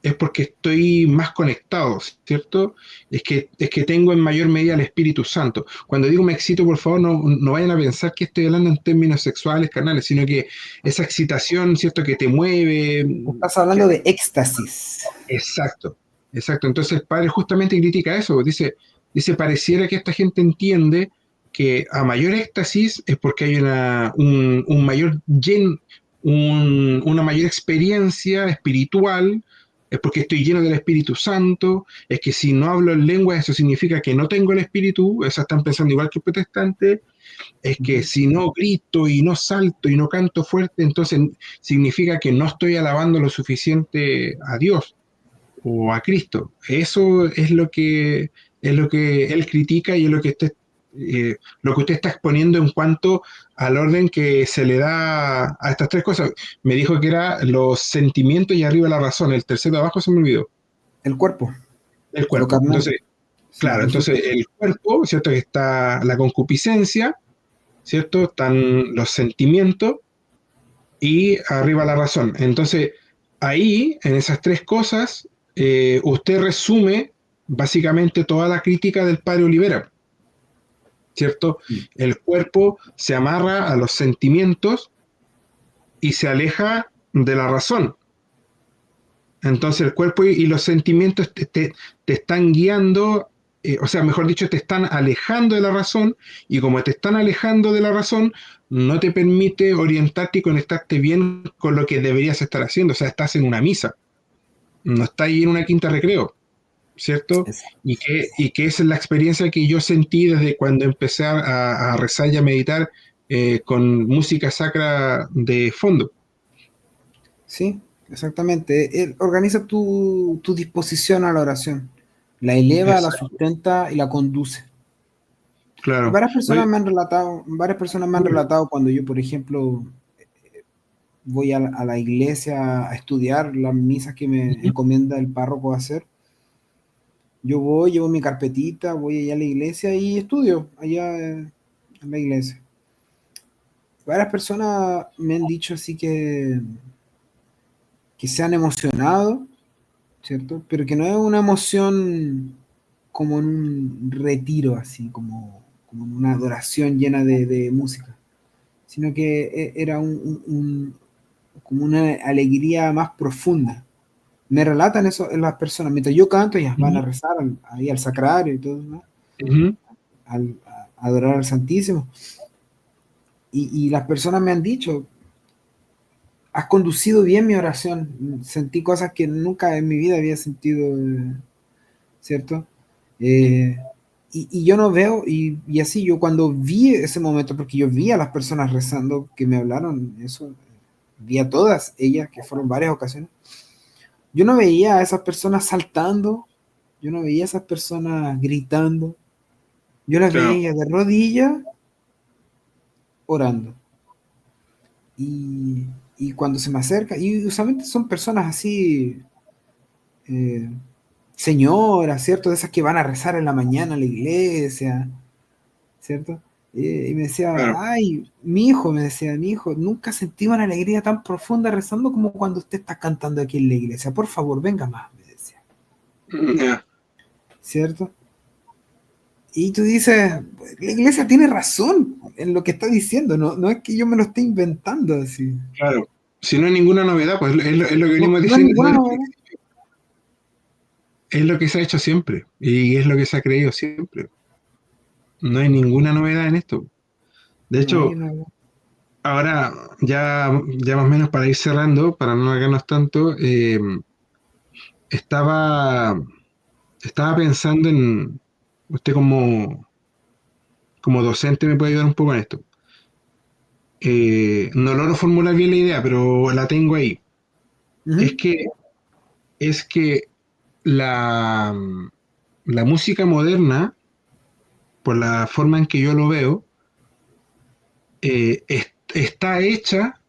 es porque estoy más conectado, ¿cierto? Es que tengo en mayor medida el Espíritu Santo. Cuando digo me excito, por favor, no vayan a pensar que estoy hablando en términos sexuales, carnales, sino que esa excitación, ¿cierto?, que te mueve, Estás que hablando de éxtasis. exacto, exacto. Entonces el padre justamente critica eso, dice, pareciera que esta gente entiende que a mayor éxtasis es porque hay un mayor una mayor experiencia espiritual, es porque estoy lleno del Espíritu Santo, es que si no hablo en lengua eso significa que no tengo el Espíritu, eso están pensando igual que el protestante, es que Ujú. si no grito y no salto y no canto fuerte, entonces significa que no estoy alabando lo suficiente a Dios o a Cristo. Eso es lo que él critica y es lo que usted está exponiendo en cuanto al orden que se le da a estas tres cosas. Me dijo que era los sentimientos y arriba la razón. El tercero de abajo se me olvidó. El cuerpo, El lo cuerpo. carnal. Entonces, Sí, claro, los entonces frutos. el cuerpo, ¿cierto? Que está la concupiscencia, ¿cierto? Están los sentimientos y arriba la razón. Entonces, ahí, en esas tres cosas, usted resume básicamente toda la crítica del padre Olivera, ¿cierto? Sí. El cuerpo se amarra a los sentimientos y se aleja de la razón. Entonces el cuerpo y los sentimientos te están guiando, o sea, mejor dicho, te están alejando de la razón y como te están alejando de la razón, no te permite orientarte y conectarte bien con lo que deberías estar haciendo. O sea, estás en una misa, no estás ahí en una quinta recreo, ¿cierto? Exacto. Y que esa es la experiencia que yo sentí desde cuando empecé a rezar y a meditar con música sacra de fondo. Sí, exactamente. Él organiza tu disposición a la oración. La eleva, la Exacto. sustenta y la conduce. claro. Oye, Varias personas me han relatado cuando yo, por ejemplo, voy a la iglesia a estudiar las misas que me ujú, encomienda el párroco a hacer. Yo voy, llevo mi carpetita, voy allá a la iglesia y estudio allá en la iglesia. Varias personas me han dicho así que se han emocionado, ¿cierto? Pero que no es una emoción como en un retiro, así como en una adoración llena de música, sino que era como una alegría más profunda. Me relatan eso en las personas, mientras yo canto, ellas van a ujú, rezar ahí al sagrario y todo, ¿no? ujú, A adorar al Santísimo. Y las personas me han dicho, has conducido bien mi oración, sentí cosas que nunca en mi vida había sentido, ¿cierto? Eh, y yo no veo, y así yo cuando vi ese momento, porque yo vi a las personas rezando que me hablaron, eso, vi a todas ellas, que fueron varias ocasiones, yo no veía a esas personas saltando, yo no veía a esas personas gritando, yo las claro. veía de rodillas orando. Y, y cuando se me acerca, y usualmente son personas así, eh, señoras, ¿cierto? De esas que van a rezar en la mañana a la iglesia, ¿cierto? Y me decía, Claro. ay, mi hijo, me decía, mi hijo, nunca sentí una alegría tan profunda rezando como cuando usted está cantando aquí en la iglesia. Por favor, venga más, me decía, Ya, ¿cierto? Y tú dices, la iglesia tiene razón en lo que está diciendo, no, no es que yo me lo esté inventando así. claro. Si no hay ninguna novedad, pues es lo que No, venimos no es diciendo, ninguna novedad. es lo que se ha hecho siempre y es lo que se ha creído siempre. No hay ninguna novedad en esto. De No hay hecho, una. ahora ya más o menos para ir cerrando, para no alargarnos tanto, estaba, estaba pensando en, usted como docente me puede ayudar un poco en esto. No logro formular bien la idea, pero la tengo ahí. Es Ujú. que, es que la, la música moderna, por la forma en que yo lo veo, está hecha,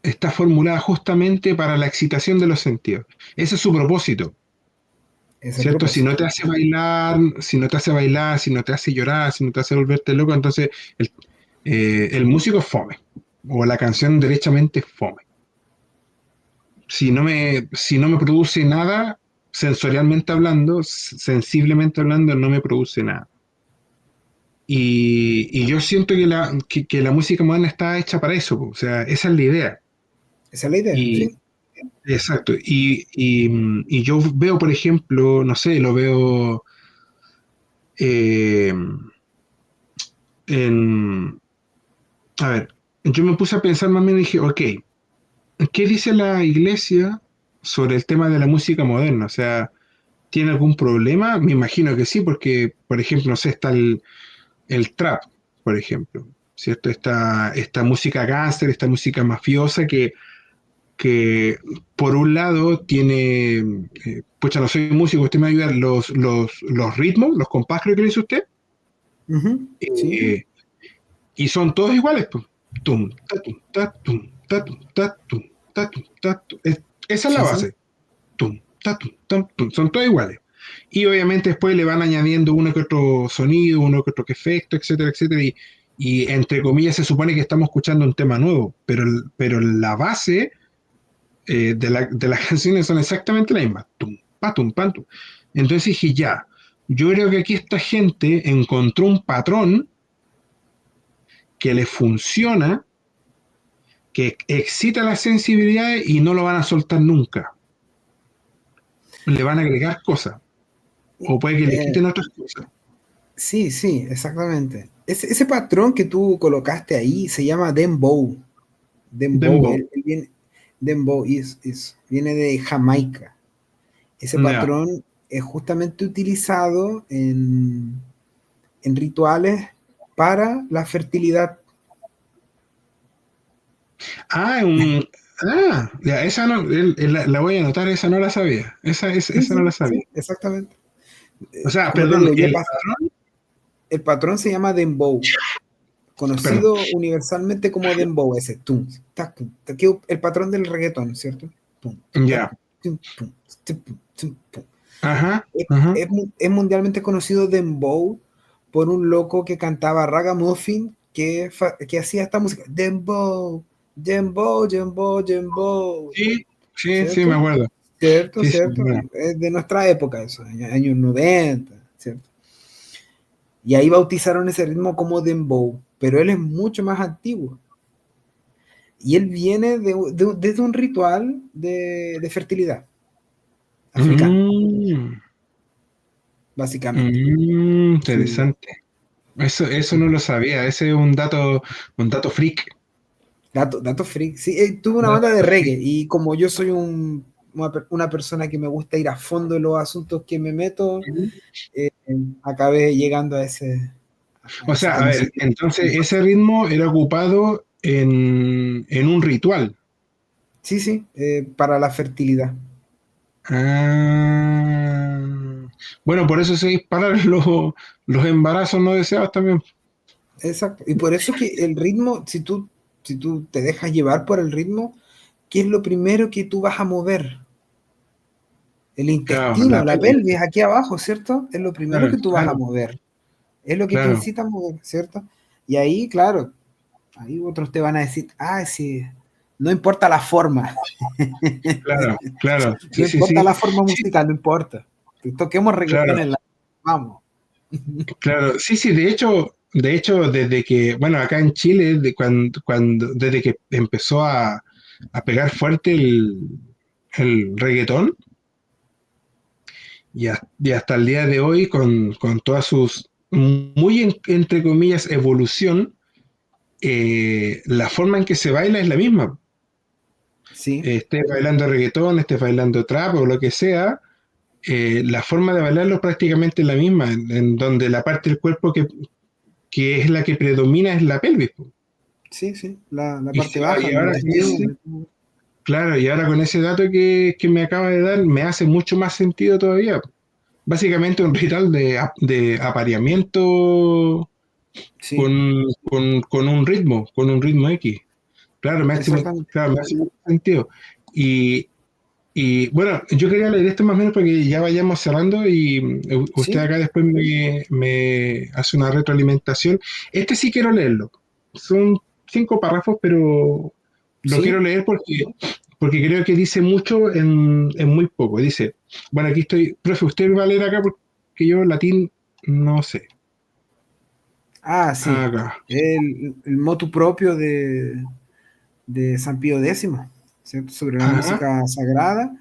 está formulada justamente para la excitación de los sentidos. Ese es su propósito, Es el ¿cierto? Si no propósito. te hace bailar, si no te hace bailar, si no te hace llorar, si no te hace volverte loco, entonces el, el músico es fome, o la canción derechamente es fome. Si no me produce nada, sensorialmente hablando, sensiblemente hablando, no me produce nada. Y yo siento que la música moderna está hecha para eso, po. O sea, esa es la idea. Esa es la idea, Y, ¿sí? exacto. Y yo veo, por ejemplo, no sé, lo veo eh, en... A ver, yo me puse a pensar más o menos y dije, ok, ¿qué dice la iglesia sobre el tema de la música moderna? O sea, ¿tiene algún problema? Me imagino que sí, porque, por ejemplo, no sé, está el trap, por ejemplo, ¿cierto? Esta música gángster, esta música mafiosa que por un lado tiene, pucha, no soy músico, usted me ayuda, los ritmos, los compás, creo que le dice usted, Ujú. Sí, eh, y son todos iguales, pues. Tum, tatum, tatum, tatum, tatum, tatum, tatum. Esa es la sí, sí. base. Tum, tatum, tam, tum. Son todos iguales. Y obviamente después le van añadiendo uno que otro sonido, uno que otro efecto, etcétera, etcétera. Y entre comillas se supone que estamos escuchando un tema nuevo, pero la base de las canciones son exactamente la misma. Tum, patum, pantum. Entonces dije, ya, yo creo que aquí esta gente encontró un patrón que le funciona, que excita la sensibilidad y no lo van a soltar nunca. Le van a agregar cosas, o puede que le Eh, quiten otras cosas. sí, sí, exactamente. Ese patrón que tú colocaste ahí se llama Dembow. Dembow, Dembow. él viene, Dembow viene de Jamaica. Ese Ya. patrón es justamente utilizado en rituales para la fertilidad. Ah, ya, esa no, la voy a anotar, esa no la sabía. Esa Sí, no la sí, sabía. sí, exactamente. O sea, Como te perdón, digo, el patrón. el patrón se llama dembow, Perdón. conocido universalmente como dembow, ese tum, tac, tac, que el patrón del reggaetón, ¿cierto? Tum, tac, Ya. tum, pum, tum, tum, pum. Ajá. Ajá. Es mundialmente conocido dembow por un loco que cantaba ragamuffin que hacía esta música, dembow, dembow, dembow, dembow, Sí, sí, sí, me ¿cierto? acuerdo. ¿Cierto? Sí, sí, ¿Cierto? bueno. Es de nuestra época eso, años 90, ¿cierto? Y ahí bautizaron ese ritmo como dembow, pero él es mucho más antiguo. Y él viene desde un ritual de fertilidad africano, Mm, básicamente. Sí. interesante. Eso no lo sabía. Ese es un dato freak. Dato freak. Sí, tuve una banda de Dato reggae freak. y como yo soy una persona que me gusta ir a fondo en los asuntos que me meto, eh, acabé llegando O sea, a en ese ver, tipo. entonces ese ritmo era ocupado en un ritual. Sí, sí, para la fertilidad. Ah, bueno, por eso se disparan los embarazos no deseados también. Exacto. Y por eso es que el ritmo, si tú te dejas llevar por el ritmo, ¿qué es lo primero que tú vas a mover? El Claro, intestino, la la pelvis. pelvis, aquí abajo, ¿cierto? Es lo primero Claro, que tú vas a claro, mover. Es lo que te claro, incita a mover, ¿cierto? Y ahí, claro, ahí otros te van a decir, ah, sí, no importa la forma, claro, claro. no Sí, sí, importa sí. la forma Sí, musical, no importa. Toquemos reggaetón claro, en la... Vamos. claro. Sí, sí, de hecho, desde que, bueno, acá en Chile, desde que empezó a pegar fuerte el reggaetón, y hasta el día de hoy, con todas sus, muy entre comillas, evolución, la forma en que se baila es la misma. Sí, Estés bailando reggaetón, estés bailando trap o lo que sea, la forma de bailarlo es prácticamente la misma, en donde la parte del cuerpo que es la que predomina es la pelvis. Po. sí, sí, la Y, parte baja, y el ahora con intestino. ese, claro, y ahora con ese dato que me acaba de dar, me hace mucho más sentido todavía. Básicamente un ritual de apareamiento Sí, con un ritmo X. Claro, exactamente. claro, me hace mucho sentido. Y, y bueno, yo quería leer esto más o menos porque ya vayamos cerrando y usted Sí, acá después me hace una retroalimentación. Este sí quiero leerlo. Son 5 párrafos, pero lo quiero sí. leer porque creo que dice mucho en muy poco. Dice, bueno, aquí estoy, profe, usted va a leer acá porque yo latín no sé. Ah, sí. Acá. El motu propio de San Pío X, ¿cierto? Sobre la Ajá. música sagrada,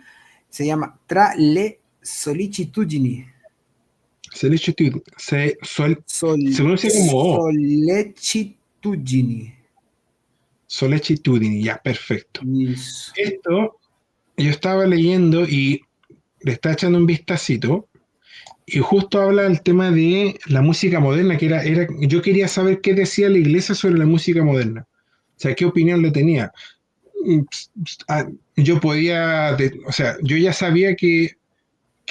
se llama Tra le sollecitudini. Se Sol, pronuncia como O. sollecitudini. Solecitudini, ya, perfecto. Eso. Esto yo estaba leyendo y le estaba echando un vistacito y justo habla del tema de la música moderna, yo quería saber qué decía la iglesia sobre la música moderna. O sea, qué opinión le tenía. Ah, yo podía, o sea, yo ya sabía que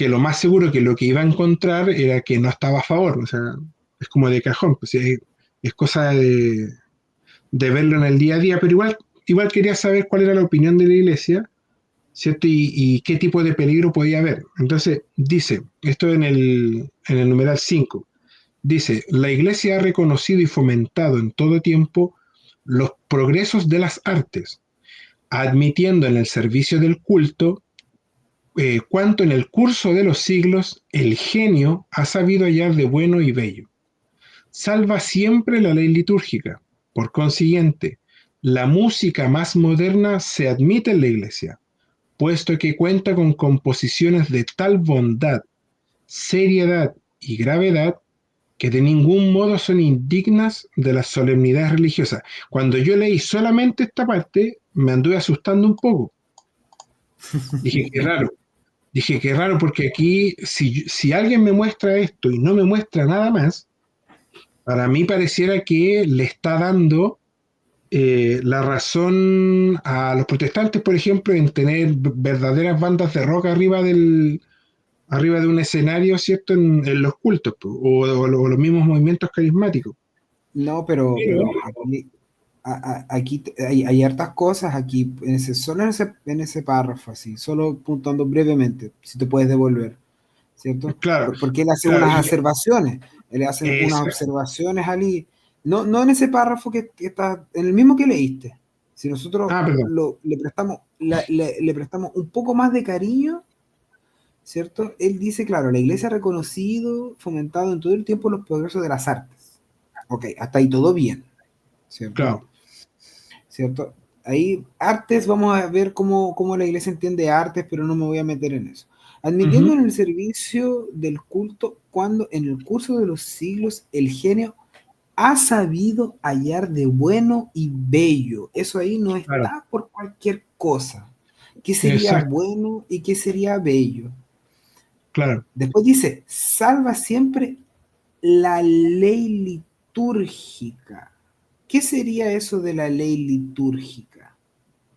lo más seguro que lo que iba a encontrar era que no estaba a favor. O sea, es como de cajón, pues es cosa de verlo en el día a día, pero igual quería saber cuál era la opinión de la iglesia, ¿cierto? Y qué tipo de peligro podía haber. Entonces, dice, esto en el numeral 5 dice, la iglesia ha reconocido y fomentado en todo tiempo los progresos de las artes, admitiendo en el servicio del culto cuanto en el curso de los siglos el genio ha sabido hallar de bueno y bello. Salva siempre la ley litúrgica. Por consiguiente, la música más moderna se admite en la iglesia, puesto que cuenta con composiciones de tal bondad, seriedad y gravedad que de ningún modo son indignas de las solemnidades religiosas. Cuando yo leí solamente esta parte, me anduve asustando un poco. Dije, qué raro. Dije, qué raro, porque aquí, si alguien me muestra esto y no me muestra nada más, para mí pareciera que le está dando la razón a los protestantes, por ejemplo, en tener verdaderas bandas de rock arriba de un escenario, ¿cierto? En los cultos, po, o los mismos movimientos carismáticos. No, Pero, pero aquí, hay hartas cosas aquí, solo en ese párrafo, así, solo puntuando brevemente, si te puedes devolver, ¿cierto? claro, Porque él hace claro, unas y observaciones, él hace unas es, observaciones allí, no en ese párrafo que está, en el mismo que leíste. Si nosotros perdón, le prestamos, le prestamos un poco más de cariño, ¿cierto? Él dice, claro, la iglesia ha reconocido, fomentado en todo el tiempo los progresos de las artes. Ok, hasta ahí todo bien, ¿cierto? claro. ¿Cierto? Ahí, artes, vamos a ver cómo la iglesia entiende artes, pero no me voy a meter en eso. Admitiendo Ujú, en el servicio del culto cuando en el curso de los siglos el genio ha sabido hallar de bueno y bello. Eso ahí no claro, está por cualquier cosa. ¿Qué sería exacto, bueno y qué sería bello? claro, Después dice, salva siempre la ley litúrgica. ¿Qué sería eso de la ley litúrgica?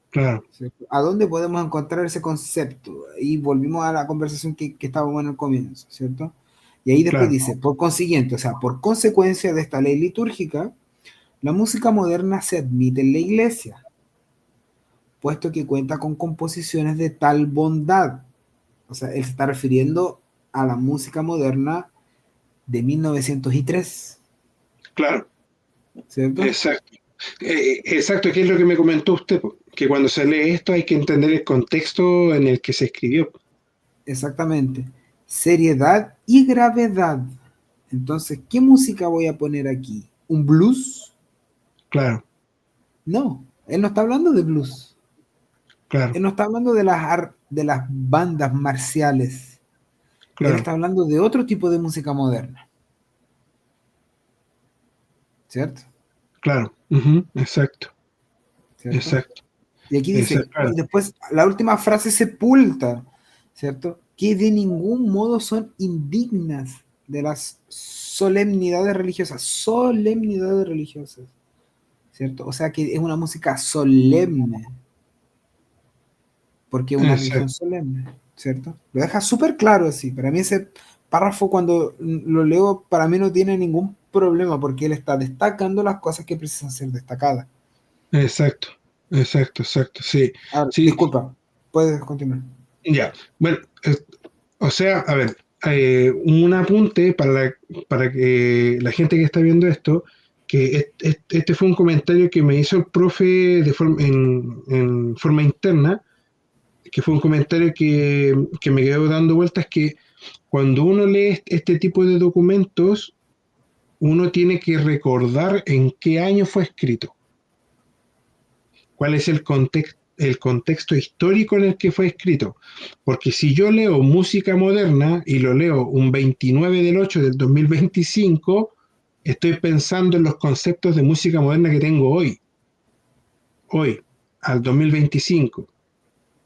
claro, ¿Cierto? ¿A dónde podemos encontrar ese concepto? Y volvimos a la conversación que estábamos en el comienzo, ¿cierto? Y ahí después claro, dice, por consiguiente, o sea, por consecuencia de esta ley litúrgica, la música moderna se admite en la iglesia, puesto que cuenta con composiciones de tal bondad. O sea, él se está refiriendo a la música moderna de 1903, claro, ¿cierto? exacto. Exacto, que es lo que me comentó usted, po, que cuando se lee esto hay que entender el contexto en el que se escribió. Exactamente. Seriedad y gravedad. Entonces, ¿qué música voy a poner aquí? ¿Un blues? Claro, No, él no está hablando de blues. claro, Él no está hablando de las bandas marciales. Él claro, está hablando de otro tipo de música moderna, ¿cierto? claro, ujú, exacto, ¿Cierto? exacto, Y aquí exacto, dice, claro, y después la última frase sepulta, ¿cierto? Que de ningún modo son indignas de las solemnidades religiosas, ¿cierto? O sea que es una música solemne, porque es una religión exacto, solemne, ¿cierto? Lo deja súper claro así. Para mí ese párrafo cuando lo leo, para mí no tiene ningún problema, porque él está destacando las cosas que precisan ser destacadas. exacto, exacto, exacto, sí, Ahora, sí, disculpa, puedes continuar. ya. Bueno, o sea, a ver, un apunte para que la gente que está viendo esto, que este fue un comentario que me hizo el profe en forma interna, que fue un comentario que me quedó dando vueltas, que cuando uno lee este tipo de documentos, uno tiene que recordar en qué año fue escrito, cuál es el contexto histórico en el que fue escrito. Porque si yo leo música moderna y lo leo un 29 del 8 del 2025, estoy pensando en los conceptos de música moderna que tengo hoy, al 2025.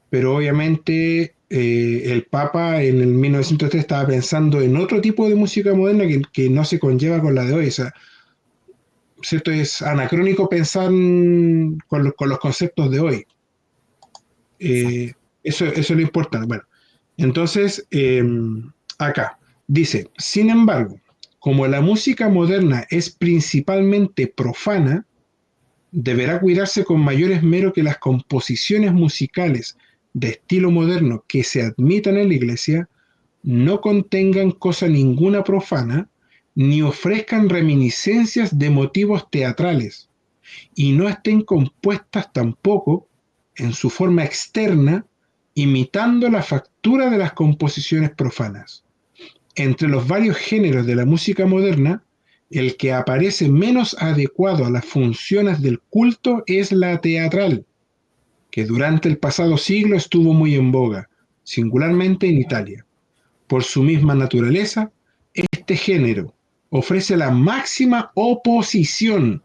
Pero obviamente el Papa en el 1903 estaba pensando en otro tipo de música moderna que no se conlleva con la de hoy. O sea, ¿cierto? Es anacrónico pensar con los conceptos de hoy. Exacto. Eso es lo importante. Bueno, entonces, acá dice, sin embargo, como la música moderna es principalmente profana, deberá cuidarse con mayor esmero que las composiciones musicales de estilo moderno que se admitan en la iglesia no contengan cosa ninguna profana, ni ofrezcan reminiscencias de motivos teatrales, y no estén compuestas tampoco, en su forma externa, imitando la factura de las composiciones profanas. Entre los varios géneros de la música moderna, el que aparece menos adecuado a las funciones del culto es la teatral, que durante el pasado siglo estuvo muy en boga, singularmente en Italia. Por su misma naturaleza, este género ofrece la máxima oposición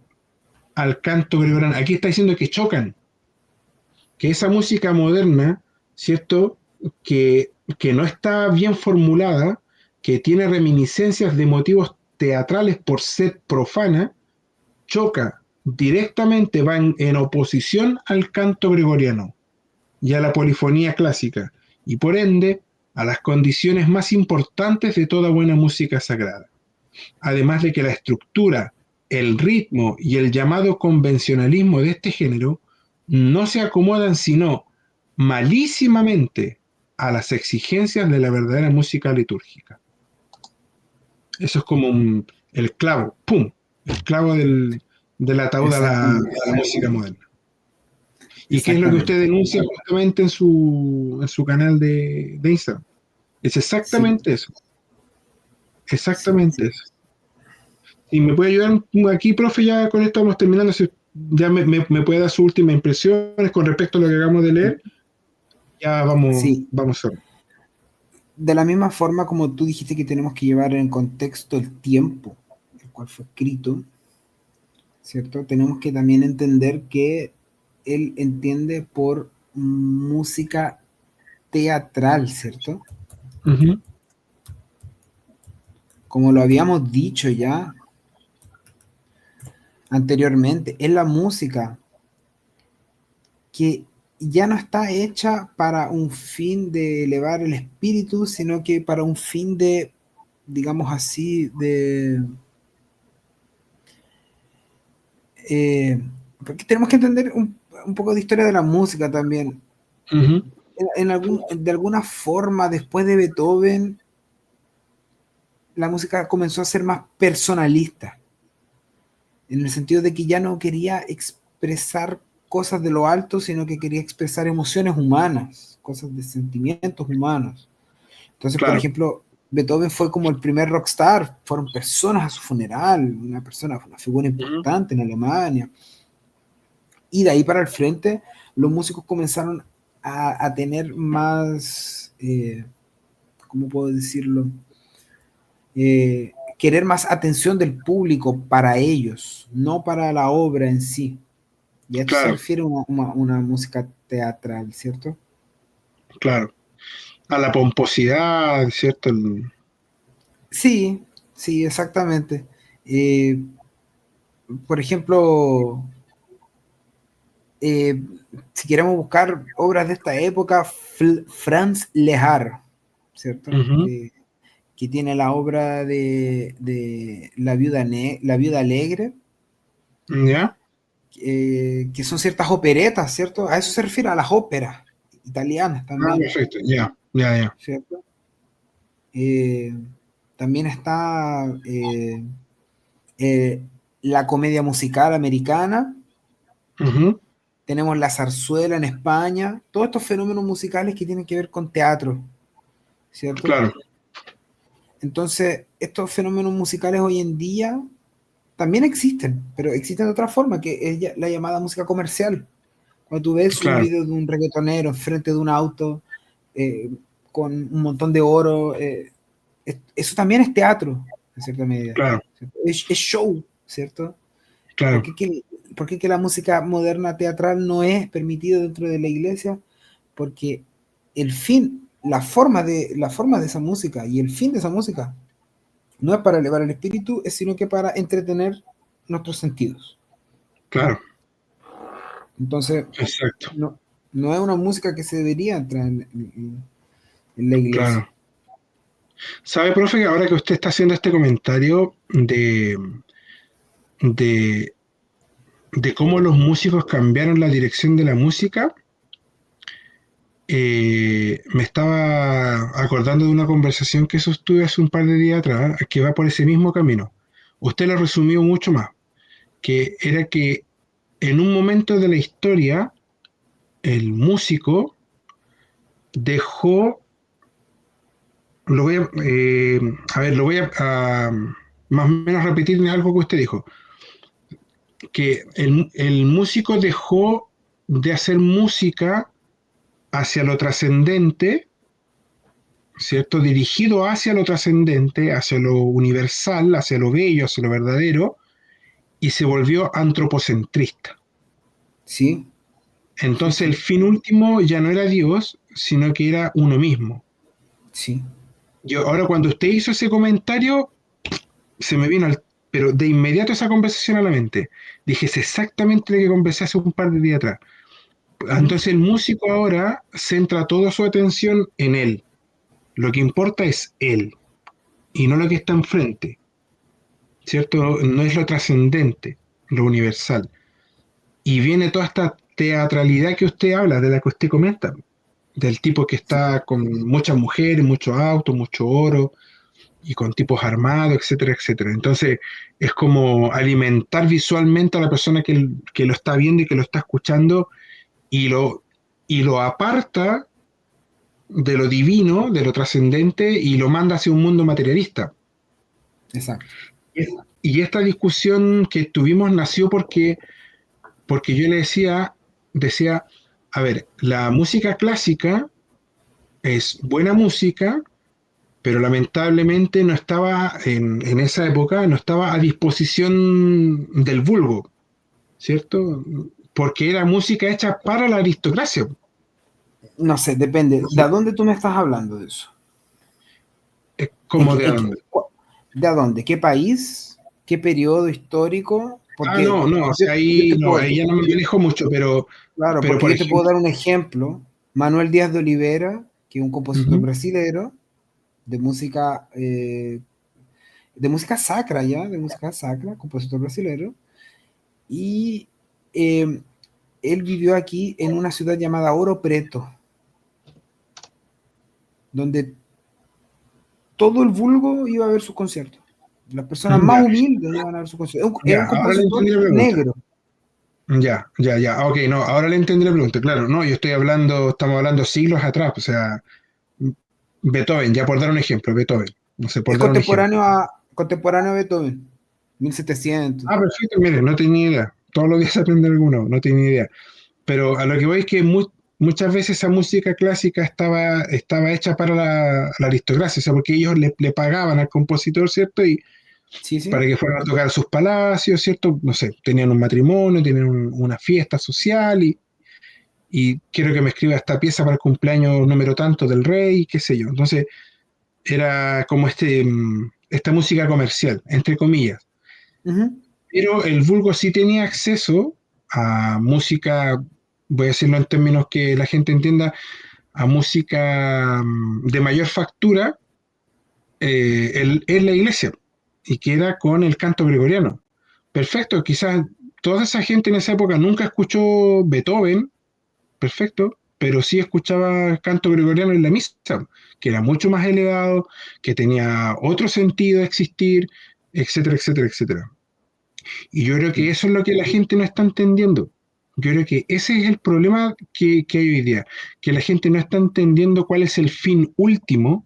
al canto gregoriano. Aquí está diciendo que chocan, que esa música moderna, ¿cierto? Que no está bien formulada, que tiene reminiscencias de motivos teatrales por ser profana, choca directamente, va en oposición al canto gregoriano y a la polifonía clásica. Y por ende, a las condiciones más importantes de toda buena música sagrada. Además de que la estructura, el ritmo y el llamado convencionalismo de este género no se acomodan sino malísimamente a las exigencias de la verdadera música litúrgica. Eso es como el clavo, ¡pum! El clavo del ataúd Exactamente, a la música moderna. ¿Y qué es lo que usted exactamente. denuncia justamente en su canal de Instagram? Es Sí, exactamente eso. sí, Exactamente sí. eso. Y me puede ayudar aquí, profe, ya con esto vamos terminando. Si ya me puede dar sus últimas impresiones con respecto a lo que acabamos de leer. Ya Sí, vamos a ver. de la misma forma como tú dijiste que tenemos que llevar en contexto el tiempo, el cual fue escrito, ¿cierto? Tenemos que también entender que él entiende por música teatral, ¿cierto? Ujú, Como lo habíamos dicho ya anteriormente, es la música que ya no está hecha para un fin de elevar el espíritu, sino que para un fin de, digamos así, de... porque tenemos que entender un poco de historia de la música también. ujú, De alguna forma, después de Beethoven, la música comenzó a ser más personalista, en el sentido de que ya no quería expresar cosas de lo alto, sino que quería expresar emociones humanas, cosas de sentimientos humanos. Entonces, por claro. ejemplo, Beethoven fue como el primer rockstar, fueron personas a su funeral, una figura Ujú, importante en Alemania, y de ahí para el frente los músicos comenzaron a tener más, ¿cómo puedo decirlo? Querer más atención del público para ellos, no para la obra en sí. Y a esto se claro, refiere una música teatral, ¿cierto? claro. A la pomposidad, ¿cierto? Sí, sí, exactamente. Eh, por ejemplo, eh, si queremos buscar obras de esta época, Franz Lehár, ¿cierto? Ujú, Que tiene la obra de La Viuda Alegre, ¿ya? que son ciertas operetas, ¿cierto? A eso se refiere, a las óperas italianas Ah, también, perfecto, ya, ya, ya. ¿cierto? Eh, también está eh, la comedia musical americana, Ujú, tenemos la zarzuela en España, todos estos fenómenos musicales que tienen que ver con teatro, ¿cierto? claro, Entonces, estos fenómenos musicales hoy en día también existen, pero existen de otra forma, que es la llamada música comercial. Cuando tú ves un claro, video de un reggaetonero enfrente de un auto eh, con un montón de oro, eso también es teatro, en cierta medida. claro, ¿Cierto? Es show, ¿cierto? ¿Por claro, qué, por qué que la música moderna teatral no es permitida dentro de la iglesia? Porque el fin, la forma de esa música y el fin de esa música no es para elevar el espíritu, es sino que para entretener nuestros sentidos. claro, Entonces, exacto, no, no es una música que se debería entrar en la iglesia. claro. ¿Sabe, profe, que ahora que usted está haciendo este comentario de, de cómo los músicos cambiaron la dirección de la música, me estaba acordando de una conversación que sostuve hace un par de días atrás, que va por ese mismo camino. Usted lo resumió mucho más, que era que en un momento de la historia, el músico dejó, lo voy a ver, lo voy a más o menos repetir algo que usted dijo, que el músico dejó de hacer música hacia lo trascendente, ¿cierto? Dirigido hacia lo trascendente, hacia lo universal, hacia lo bello, hacia lo verdadero, y se volvió antropocentrista. Sí, sí, Entonces el sí, fin último ya no era Dios, sino que era uno mismo. sí. Yo, ahora cuando usted hizo ese comentario, se me vino pero de inmediato esa conversación a la mente. Dije, es exactamente lo que conversé hace un par de días atrás. Ujú. Entonces el músico ahora centra toda su atención en él. Lo que importa es él y no lo que está enfrente, ¿cierto? No es lo trascendente, lo universal. Y viene toda esta teatralidad que usted habla, de la que usted comenta, del tipo que Sí, está con muchas mujeres, muchos autos, mucho oro, y con tipos armados, etcétera, etcétera. Entonces, es como alimentar visualmente a la persona que lo está viendo y que lo está escuchando y lo aparta de lo divino, de lo trascendente y lo manda hacia un mundo materialista. exacto. Y esta discusión que tuvimos nació porque yo le decía, a ver, la música clásica es buena música, pero lamentablemente no estaba en esa época, no estaba a disposición del vulgo, ¿cierto? Porque era música hecha para la aristocracia. No sé, depende. ¿De dónde tú me estás hablando de eso? Es ¿En como qué, de dónde. ¿De dónde? ¿Qué país? ¿Qué periodo histórico? Ah, Porque no, o sea, yo ahí te no, puedo, ahí ya no me manejo mucho, claro, pero porque por yo te puedo ejemplo, dar un ejemplo. Manuel Díaz de Oliveira, que es un compositor ujú, brasilero de música sacra ya, de música sacra, compositor brasilero, y eh, él vivió aquí en una ciudad llamada Ouro Preto, donde todo el vulgo iba a ver sus conciertos. Las personas más ya, humildes iban a ver sus conciertos. Era un ya, ahora le compositor entendí la pregunta. negro. Ya, ya, ya, ok, no, ahora le entendí la pregunta, claro, no, yo estoy hablando, estamos hablando siglos atrás, o sea, Beethoven, ya por dar un ejemplo, Beethoven, no sé, Es por dar un ejemplo. contemporáneo a Beethoven, 1700. Ah, perfecto, mire, no tenía idea, todos los días se aprende alguno, no tenía idea. Pero a lo que voy es que muchas veces esa música clásica estaba hecha para la aristocracia, o sea, porque ellos le pagaban al compositor, ¿cierto? Y Sí, para sí. que fueran a tocar a sus palacios, ¿cierto? No sé, tenían un matrimonio, tenían una fiesta social y quiero que me escriba esta pieza para el cumpleaños número tanto del rey, qué sé yo. Entonces, era como esta música comercial, entre comillas. Ujú. Pero el vulgo sí tenía acceso a música, voy a decirlo en términos que la gente entienda, a música de mayor factura en la iglesia, y que era con el canto gregoriano. Perfecto, quizás toda esa gente en esa época nunca escuchó Beethoven, perfecto, pero sí escuchaba canto gregoriano en la misa, que era mucho más elevado, que tenía otro sentido de existir, etcétera, etcétera, etcétera. Y yo creo que Sí. eso es lo que la gente no está entendiendo. Yo creo que ese es el problema que hay hoy día, que la gente no está entendiendo cuál es el fin último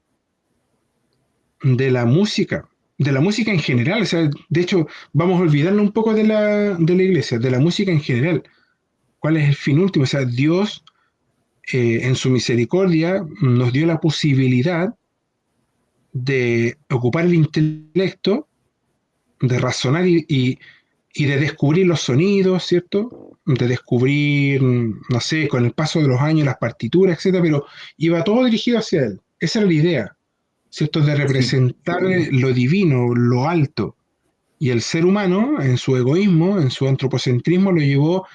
de la música en general. O sea, de hecho, vamos a olvidarnos un poco de la iglesia, de la música en general. ¿Cuál es el fin último? O sea, Dios, en su misericordia, nos dio la posibilidad de ocupar el intelecto, de razonar y de descubrir los sonidos, ¿cierto? De descubrir, no sé, con el paso de los años las partituras, etcétera, pero iba todo dirigido hacia él. Esa era la idea, ¿cierto? De Sí. representar lo divino, lo alto. Y el ser humano, en su egoísmo, en su antropocentrismo, lo llevó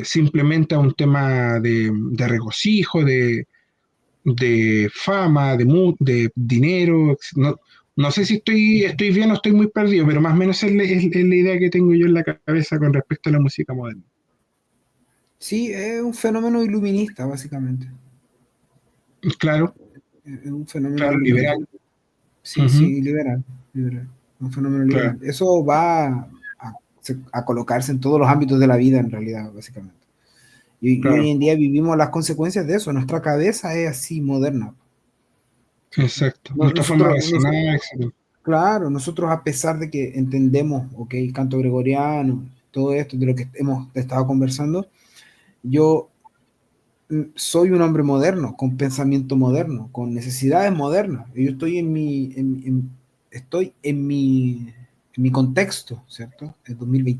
simplemente a un tema de regocijo, de fama, de dinero. No, no sé si estoy bien o estoy muy perdido, pero más o menos es la idea que tengo yo en la cabeza con respecto a la música moderna. Sí, es un fenómeno iluminista, básicamente. Claro, Es un fenómeno claro, liberal. iluminista. Sí, Ujú, sí, liberal, liberal. Un fenómeno claro, liberal. Eso va a colocarse en todos los ámbitos de la vida, en realidad, básicamente. Y hoy claro, en día vivimos las consecuencias de eso. Nuestra cabeza es así, moderna, ¿cierto? exacto. Nuestra forma de razonar, etcétera. Claro, nosotros a pesar de que entendemos, ok, el canto gregoriano, todo esto de lo que hemos estado conversando, yo soy un hombre moderno, con pensamiento moderno, con necesidades modernas. Yo estoy estoy en mi contexto, ¿cierto? Es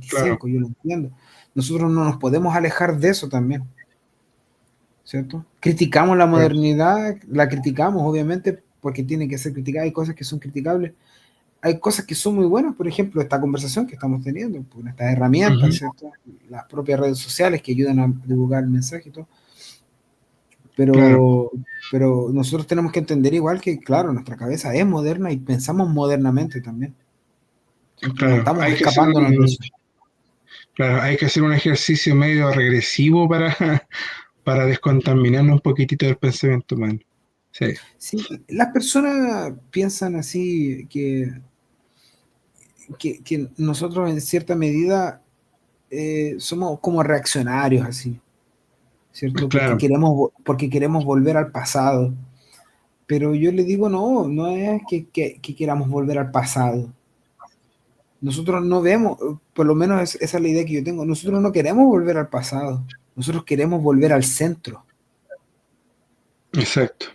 Claro, 2025, yo lo entiendo. Nosotros no nos podemos alejar de eso también, ¿cierto? Criticamos la claro. modernidad, la criticamos, obviamente, porque tiene que ser criticada. Hay cosas que son criticables, hay cosas que son muy buenas, por ejemplo, esta conversación que estamos teniendo, con estas herramientas, Ujú, ¿cierto? Las propias redes sociales que ayudan a divulgar el mensaje y todo. claro, pero, pero nosotros tenemos que entender igual que, claro, nuestra cabeza es moderna y pensamos modernamente también. ¿Cierto? No claro. estamos escapándonos de eso. Claro, hay que hacer un ejercicio medio regresivo para, para descontaminarnos un poquitito del pensamiento humano. Sí, Sí, las personas piensan así que nosotros en cierta medida somos como reaccionarios así, ¿cierto? claro, Porque queremos volver al pasado. Pero yo le digo, no, no es que queramos volver al pasado. Nosotros no vemos, por lo menos esa es la idea que yo tengo, nosotros no queremos volver al pasado, nosotros queremos volver al centro. exacto,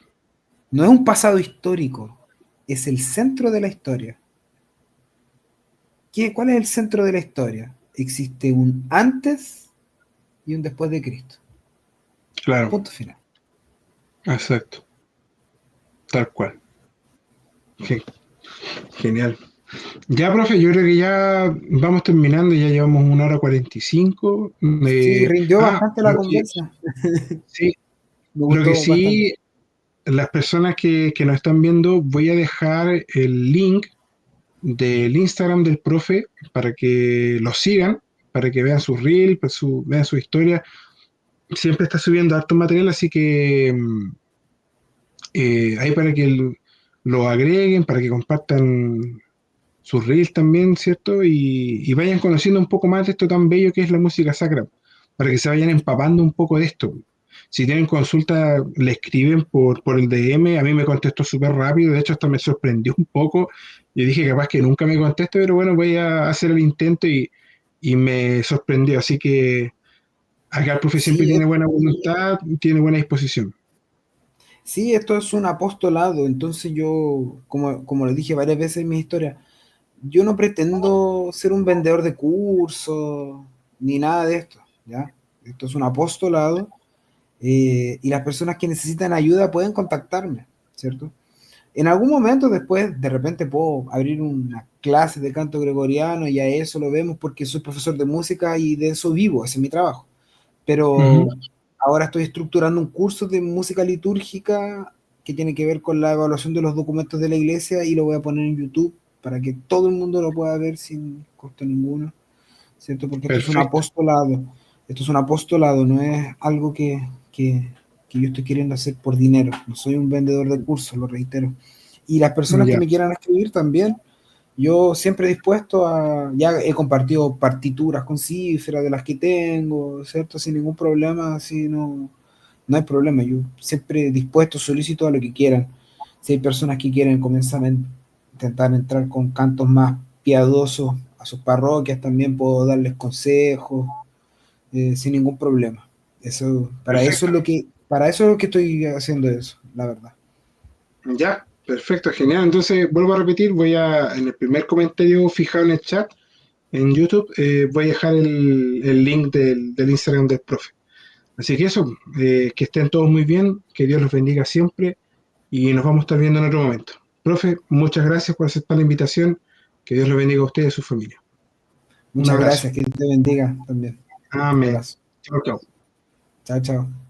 No es un pasado histórico, es el centro de la historia. ¿Cuál es el centro de la historia? Existe un antes y un después de Cristo. claro, Punto final. exacto, tal cual. Ge- Genial. Ya, profe, yo creo que ya vamos terminando, ya llevamos 1 hora 45. Sí, rindió Ah, bastante la conversa. sí, Me lo que gustó bastante. sí, las personas que nos están viendo, voy a dejar el link del Instagram del profe para que lo sigan, para que vean sus reels, pues vean su historia. Siempre está subiendo harto material, así que ahí para que lo agreguen, para que compartan sus reels también, ¿cierto? Y vayan conociendo un poco más de esto tan bello que es la música sacra, para que se vayan empapando un poco de esto. Si tienen consulta, le escriben por el DM. A mí me contestó súper rápido, de hecho hasta me sorprendió un poco. Yo dije capaz que nunca me conteste, pero bueno, voy a hacer el intento y me sorprendió. Así que acá el profe siempre Sí, tiene buena voluntad, tiene buena disposición. sí, esto es un apostolado, entonces yo, como lo dije varias veces en mi historia, yo no pretendo ser un vendedor de cursos ni nada de esto, ¿ya? Esto es un apostolado y las personas que necesitan ayuda pueden contactarme, ¿cierto? En algún momento después, de repente puedo abrir una clase de canto gregoriano y a eso lo vemos porque soy profesor de música y de eso vivo, ese es mi trabajo. Ujú. Pero ahora estoy estructurando un curso de música litúrgica que tiene que ver con la evaluación de los documentos de la iglesia y lo voy a poner en YouTube para que todo el mundo lo pueda ver sin costo ninguno, ¿cierto? Porque Perfecto. esto es un apostolado, no es algo que yo estoy queriendo hacer por dinero, no soy un vendedor de cursos, lo reitero. Y las personas que Ya, me quieran escribir también, yo siempre dispuesto ya he compartido partituras con cifras de las que tengo, ¿cierto? Sin ningún problema, así no, no hay problema. Yo siempre dispuesto, solicito a lo que quieran. Si hay personas que quieren comenzar a intentar entrar con cantos más piadosos a sus parroquias, también puedo darles consejos, sin ningún problema. perfecto. Para eso es lo que estoy haciendo eso, la verdad. Ya, perfecto, genial. Entonces, vuelvo a repetir, en el primer comentario fijado en el chat, en YouTube, voy a dejar el link del Instagram del profe. Así que eso, que estén todos muy bien, que Dios los bendiga siempre y nos vamos a estar viendo en otro momento. Profe, muchas gracias por aceptar la invitación, que Dios los bendiga a usted y a su familia. Un Muchas abrazo. gracias, que te bendiga también. Un Amén. abrazo. Chao, chao. Chao, chao.